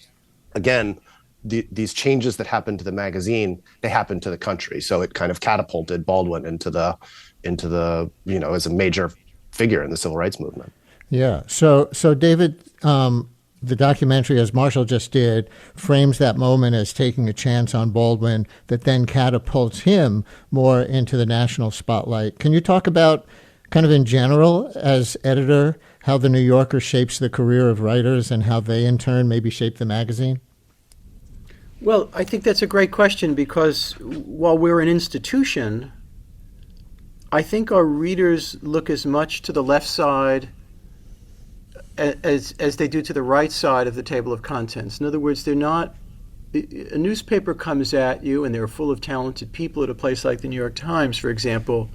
again, these changes that happened to the magazine, they happened to the country. So it kind of catapulted Baldwin into the as a major figure in the civil rights movement. Yeah. So David, the documentary, as Marshall just did, frames that moment as taking a chance on Baldwin that then catapults him more into the national spotlight. Can you talk about, kind of in general, as editor, how The New Yorker shapes the career of writers and how they in turn maybe shape the magazine? Well, I think that's a great question, because while we're an institution, I think our readers look as much to the left side as they do to the right side of the table of contents. In other words, they're not. A newspaper comes at you, and they're full of talented people at a place like the New York Times, for example.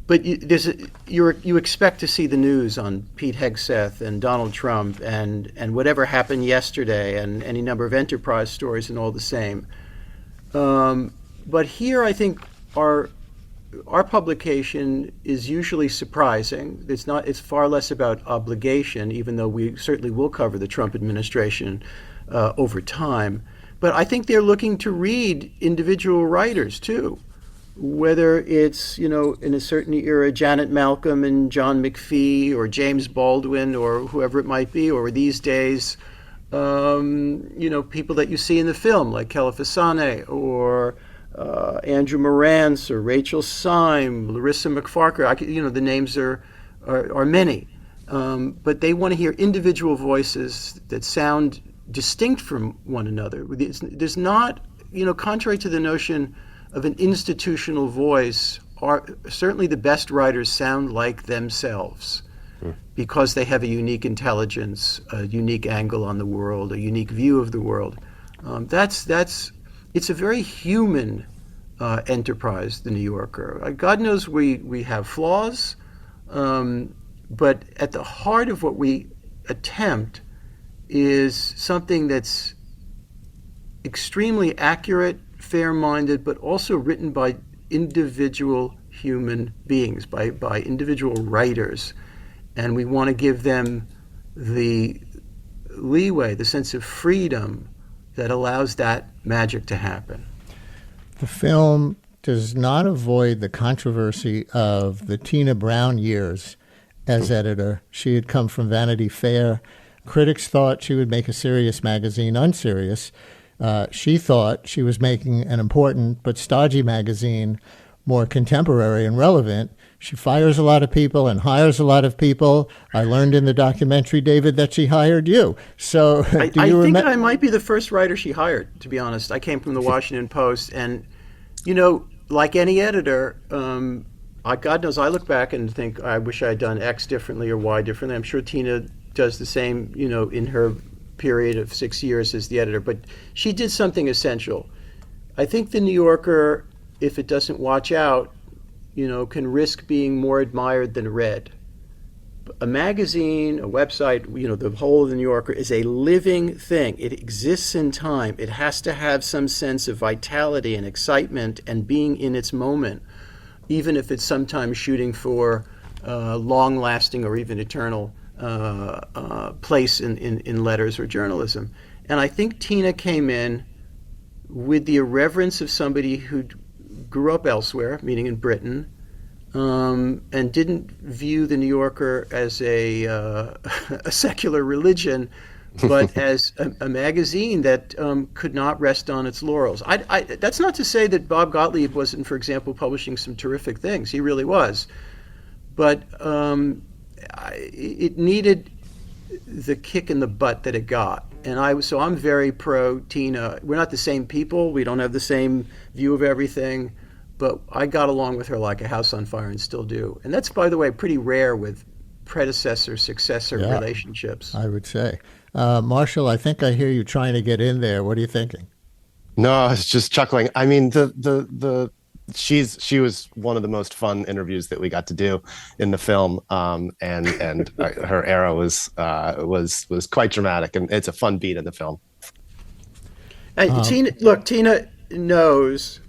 But you expect to see the news on Pete Hegseth and Donald Trump and whatever happened yesterday and any number of enterprise stories and all the same. But here, I think our publication is usually surprising. It's far less about obligation, even though we certainly will cover the Trump administration over time. But I think they're looking to read individual writers too, whether it's, in a certain era, Janet Malcolm and John McPhee or James Baldwin or whoever it might be, or these days, people that you see in the film like Kela Fasane or Andrew Morantz or Rachel Syme, Larissa McFarker. The names are many, but they want to hear individual voices that sound distinct from one another. There's not, contrary to the notion of an institutional voice, certainly the best writers sound like themselves because they have a unique intelligence, a unique angle on the world, a unique view of the world. It's a very human enterprise, The New Yorker. God knows we have flaws, but at the heart of what we attempt is something that's extremely accurate, fair-minded, but also written by individual human beings, by individual writers. And we want to give them the leeway, the sense of freedom that allows that magic to happen. The film does not avoid the controversy of the Tina Brown years as editor. She had come from Vanity Fair. Critics thought she would make a serious magazine unserious. She thought she was making an important but stodgy magazine more contemporary and relevant. She fires a lot of people and hires a lot of people. I learned in the documentary, David, that she hired you. So I think I might be the first writer she hired, to be honest. I came from the Washington Post, and, like any editor, God knows I look back and think, I wish I had done X differently or Y differently. I'm sure Tina does the same, in her period of 6 years as the editor. But she did something essential. I think The New Yorker, if it doesn't watch out, can risk being more admired than read. a magazine, a website, the whole of the New Yorker is a living thing. It exists in time. It has to have some sense of vitality and excitement and being in its moment, even if it's sometimes shooting for long-lasting or even eternal place in letters or journalism. And I think Tina came in with the irreverence of somebody who grew up elsewhere, meaning in Britain, and didn't view the New Yorker as a secular religion, but as a magazine that could not rest on its laurels. That's not to say that Bob Gottlieb wasn't, for example, publishing some terrific things. He really was. But it needed the kick in the butt that it got. And I'm very pro Tina. We're not the same people. We don't have the same view of everything. But I got along with her like a house on fire and still do. And that's, by the way, pretty rare with predecessor-successor relationships. I would say. Marshall, I think I hear you trying to get in there. What are you thinking? No, I was just chuckling. I mean, she was one of the most fun interviews that we got to do in the film, and her era was quite dramatic, and it's a fun beat in the film. Tina knows.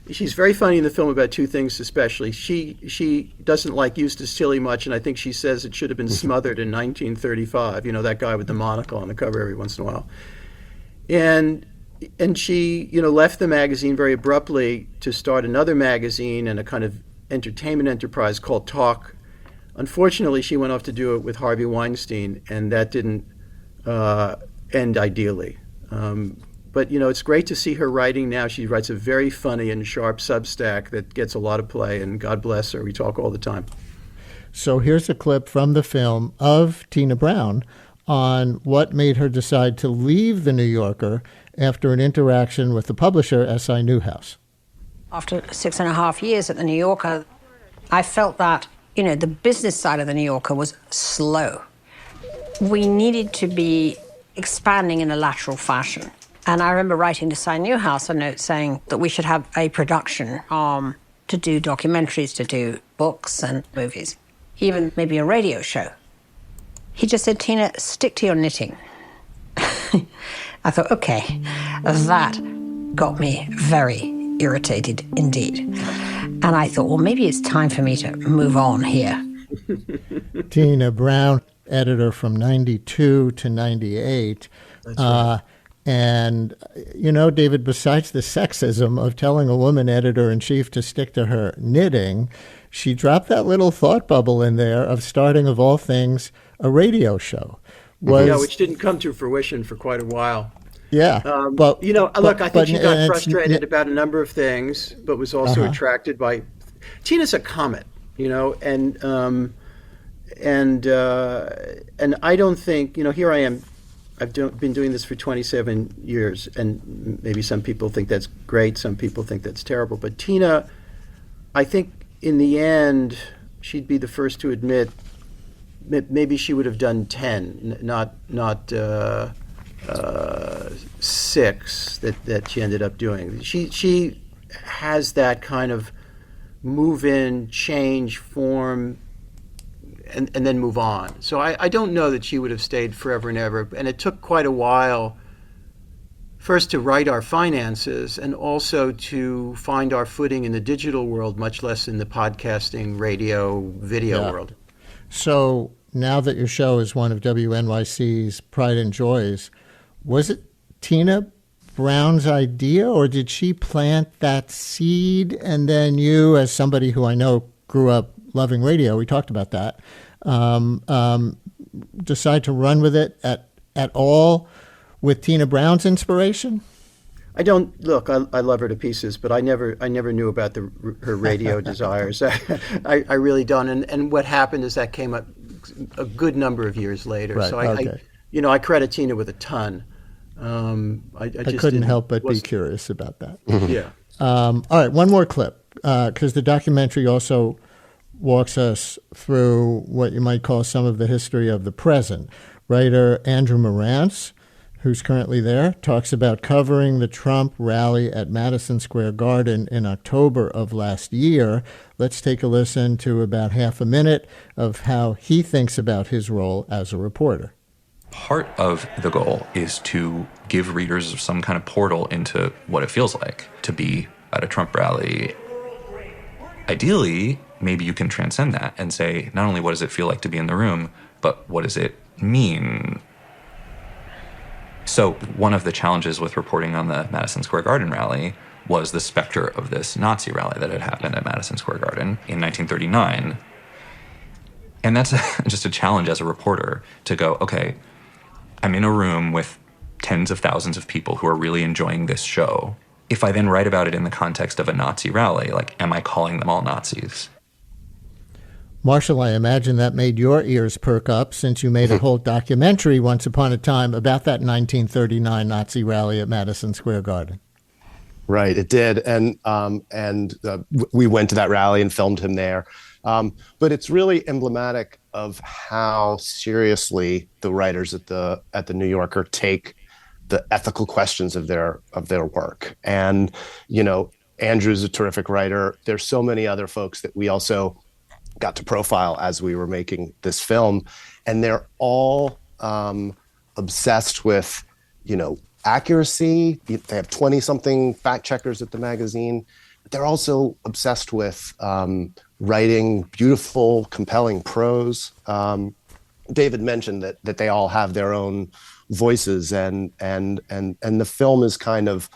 She's very funny in the film about two things especially. She doesn't like Eustace Tilley much, and I think she says it should have been smothered in 1935. That guy with the monocle on the cover every once in a while. And she, left the magazine very abruptly to start another magazine and a kind of entertainment enterprise called Talk. Unfortunately, she went off to do it with Harvey Weinstein, and that didn't end ideally. But, it's great to see her writing now. She writes a very funny and sharp Substack that gets a lot of play, and God bless her. We talk all the time. So here's a clip from the film of Tina Brown on what made her decide to leave The New Yorker after an interaction with the publisher, S.I. Newhouse. After 6.5 years at The New Yorker, I felt that, the business side of The New Yorker was slow. We needed to be expanding in a lateral fashion. And I remember writing to S.I. Newhouse a note saying that we should have a production arm to do documentaries, to do books and movies, even maybe a radio show. He just said, Tina, stick to your knitting. I thought, okay, that got me very irritated indeed. And I thought, well, maybe it's time for me to move on here. Tina Brown, editor from 92 to 98. That's right. And, David, besides the sexism of telling a woman editor-in-chief to stick to her knitting, she dropped that little thought bubble in there of starting, of all things, a radio show. Which didn't come to fruition for quite a while. Yeah. I think she got frustrated about a number of things, but was also attracted by... Tina's a comet, and I don't think, here I am, I've been doing this for 27 years, and maybe some people think that's great, some people think that's terrible. But Tina, I think in the end, she'd be the first to admit maybe she would have done 10, not 6 that she ended up doing. She has that kind of move in, change, form, and then move on. So I don't know that she would have stayed forever and ever. And it took quite a while, first to write our finances and also to find our footing in the digital world, much less in the podcasting, radio, video world. So now that your show is one of WNYC's pride and joys, was it Tina Brown's idea, or did she plant that seed and then you, as somebody who I know grew up loving radio, we talked about that, decide to run with it at all with Tina Brown's inspiration? I don't look. I love her to pieces, but I never knew about her radio desires. I really don't. And what happened is that came up a good number of years later. Right, so okay. I credit Tina with a ton. I just couldn't help but be curious about that. Yeah. All right, one more clip, because the documentary also walks us through what you might call some of the history of the present. Writer Andrew Marantz, who's currently there, talks about covering the Trump rally at Madison Square Garden in October of last year. Let's take a listen to about half a minute of how he thinks about his role as a reporter. Part of the goal is to give readers some kind of portal into what it feels like to be at a Trump rally. Ideally, maybe you can transcend that and say, not only what does it feel like to be in the room, but what does it mean? So one of the challenges with reporting on the Madison Square Garden rally was the specter of this Nazi rally that had happened at Madison Square Garden in 1939. And that's just a challenge as a reporter to go, okay, I'm in a room with tens of thousands of people who are really enjoying this show. If I then write about it in the context of a Nazi rally, like, am I calling them all Nazis? Marshall, I imagine that made your ears perk up since you made a whole documentary once upon a time about that 1939 Nazi rally at Madison Square Garden. Right, it did. And we went to that rally and filmed him there. But it's really emblematic of how seriously the writers at the New Yorker take the ethical questions of their work. And, you know, Andrew's a terrific writer. There's so many other folks that we also got to profile as we were making this film. And they're all obsessed with, you know, accuracy. They have 20-something fact checkers at the magazine. But they're also obsessed with writing beautiful, compelling prose. David mentioned that they all have their own voices, and the film is kind of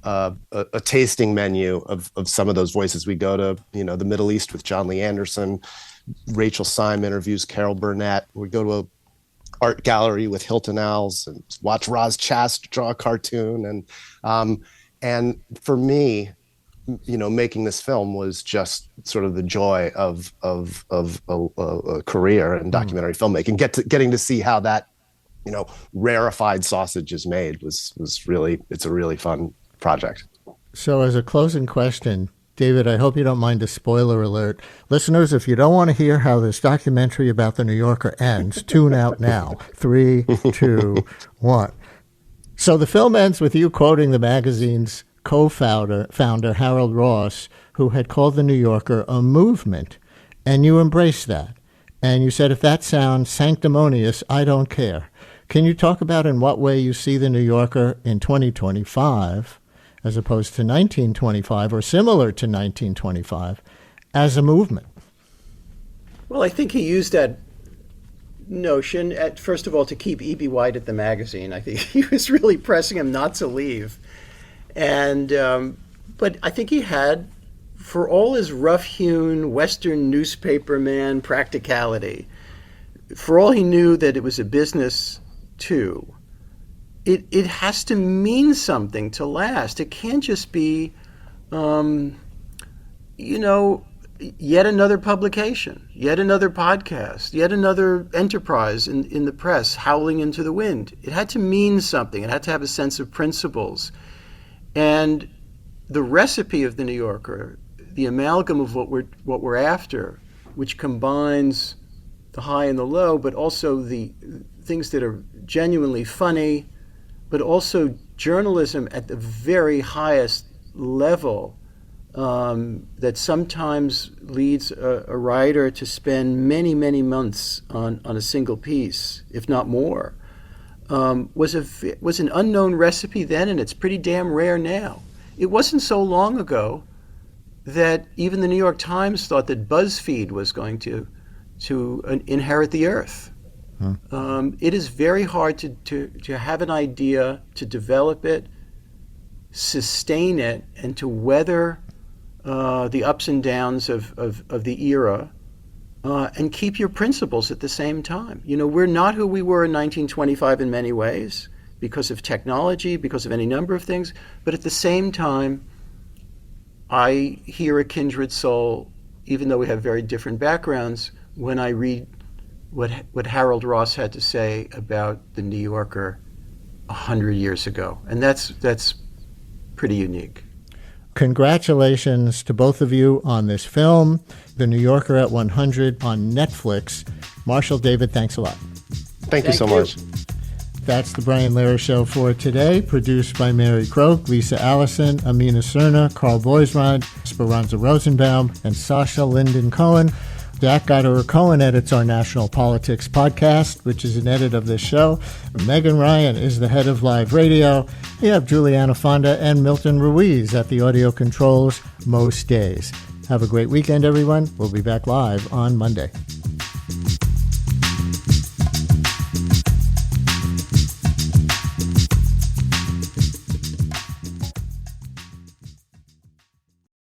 a tasting menu of some of those voices. We go to, you know, the Middle East with John Lee Anderson. Rachel Syme interviews Carol Burnett. We go to a art gallery with Hilton Als and watch Roz Chast draw a cartoon. And for me, you know, making this film was just sort of the joy of a career in documentary filmmaking. Getting to see how that, you know, rarefied sausage is made was really, it's a really fun project. So as a closing question, David, I hope you don't mind a spoiler alert. Listeners, if you don't want to hear how this documentary about the New Yorker ends, tune out now. 3, 2, 1. So the film ends with you quoting the magazine's co-founder Harold Ross, who had called the New Yorker a movement, and you embraced that. And you said, if that sounds sanctimonious, I don't care. Can you talk about in what way you see the New Yorker in 2025, as opposed to 1925 or similar to 1925, as a movement? Well, I think he used that notion, first of all, to keep E.B. White at the magazine. I think he was really pressing him not to leave. And but I think he had, for all his rough-hewn Western newspaperman practicality, for all he knew that it was a business too, it has to mean something to last. It can't just be, you know, yet another publication, yet another podcast, yet another enterprise in the press howling into the wind. It had to mean something. It had to have a sense of principles. And the recipe of the New Yorker, the amalgam of what we're after, which combines the high and the low, but also the things that are genuinely funny, but also journalism at the very highest level, that sometimes leads a writer to spend many, many months on a single piece, if not more. Was an unknown recipe then, and it's pretty damn rare now. It wasn't so long ago that even the New York Times thought that BuzzFeed was going to inherit the earth. It is very hard to have an idea, to develop it, sustain it, and to weather the ups and downs of the era, and keep your principles at the same time. You know, we're not who we were in 1925 in many ways because of technology, because of any number of things, but at the same time, I hear a kindred soul, even though we have very different backgrounds, when I read what Harold Ross had to say about the New Yorker 100 years ago. And that's pretty unique. Congratulations to both of you on this film, The New Yorker at 100 on Netflix. Marshall, David, thanks a lot. Thank you so much. That's the Brian Lehrer Show for today, produced by Mary Croak, Lisa Allison, Amina Cerna, Carl Boisrod, Esperanza Rosenbaum, and Sasha Linden Cohen. Dak Goddard-Cohen edits our National Politics podcast, which is an edit of this show. Megan Ryan is the head of live radio. We have Juliana Fonda and Milton Ruiz at the audio controls most days. Have a great weekend, everyone. We'll be back live on Monday.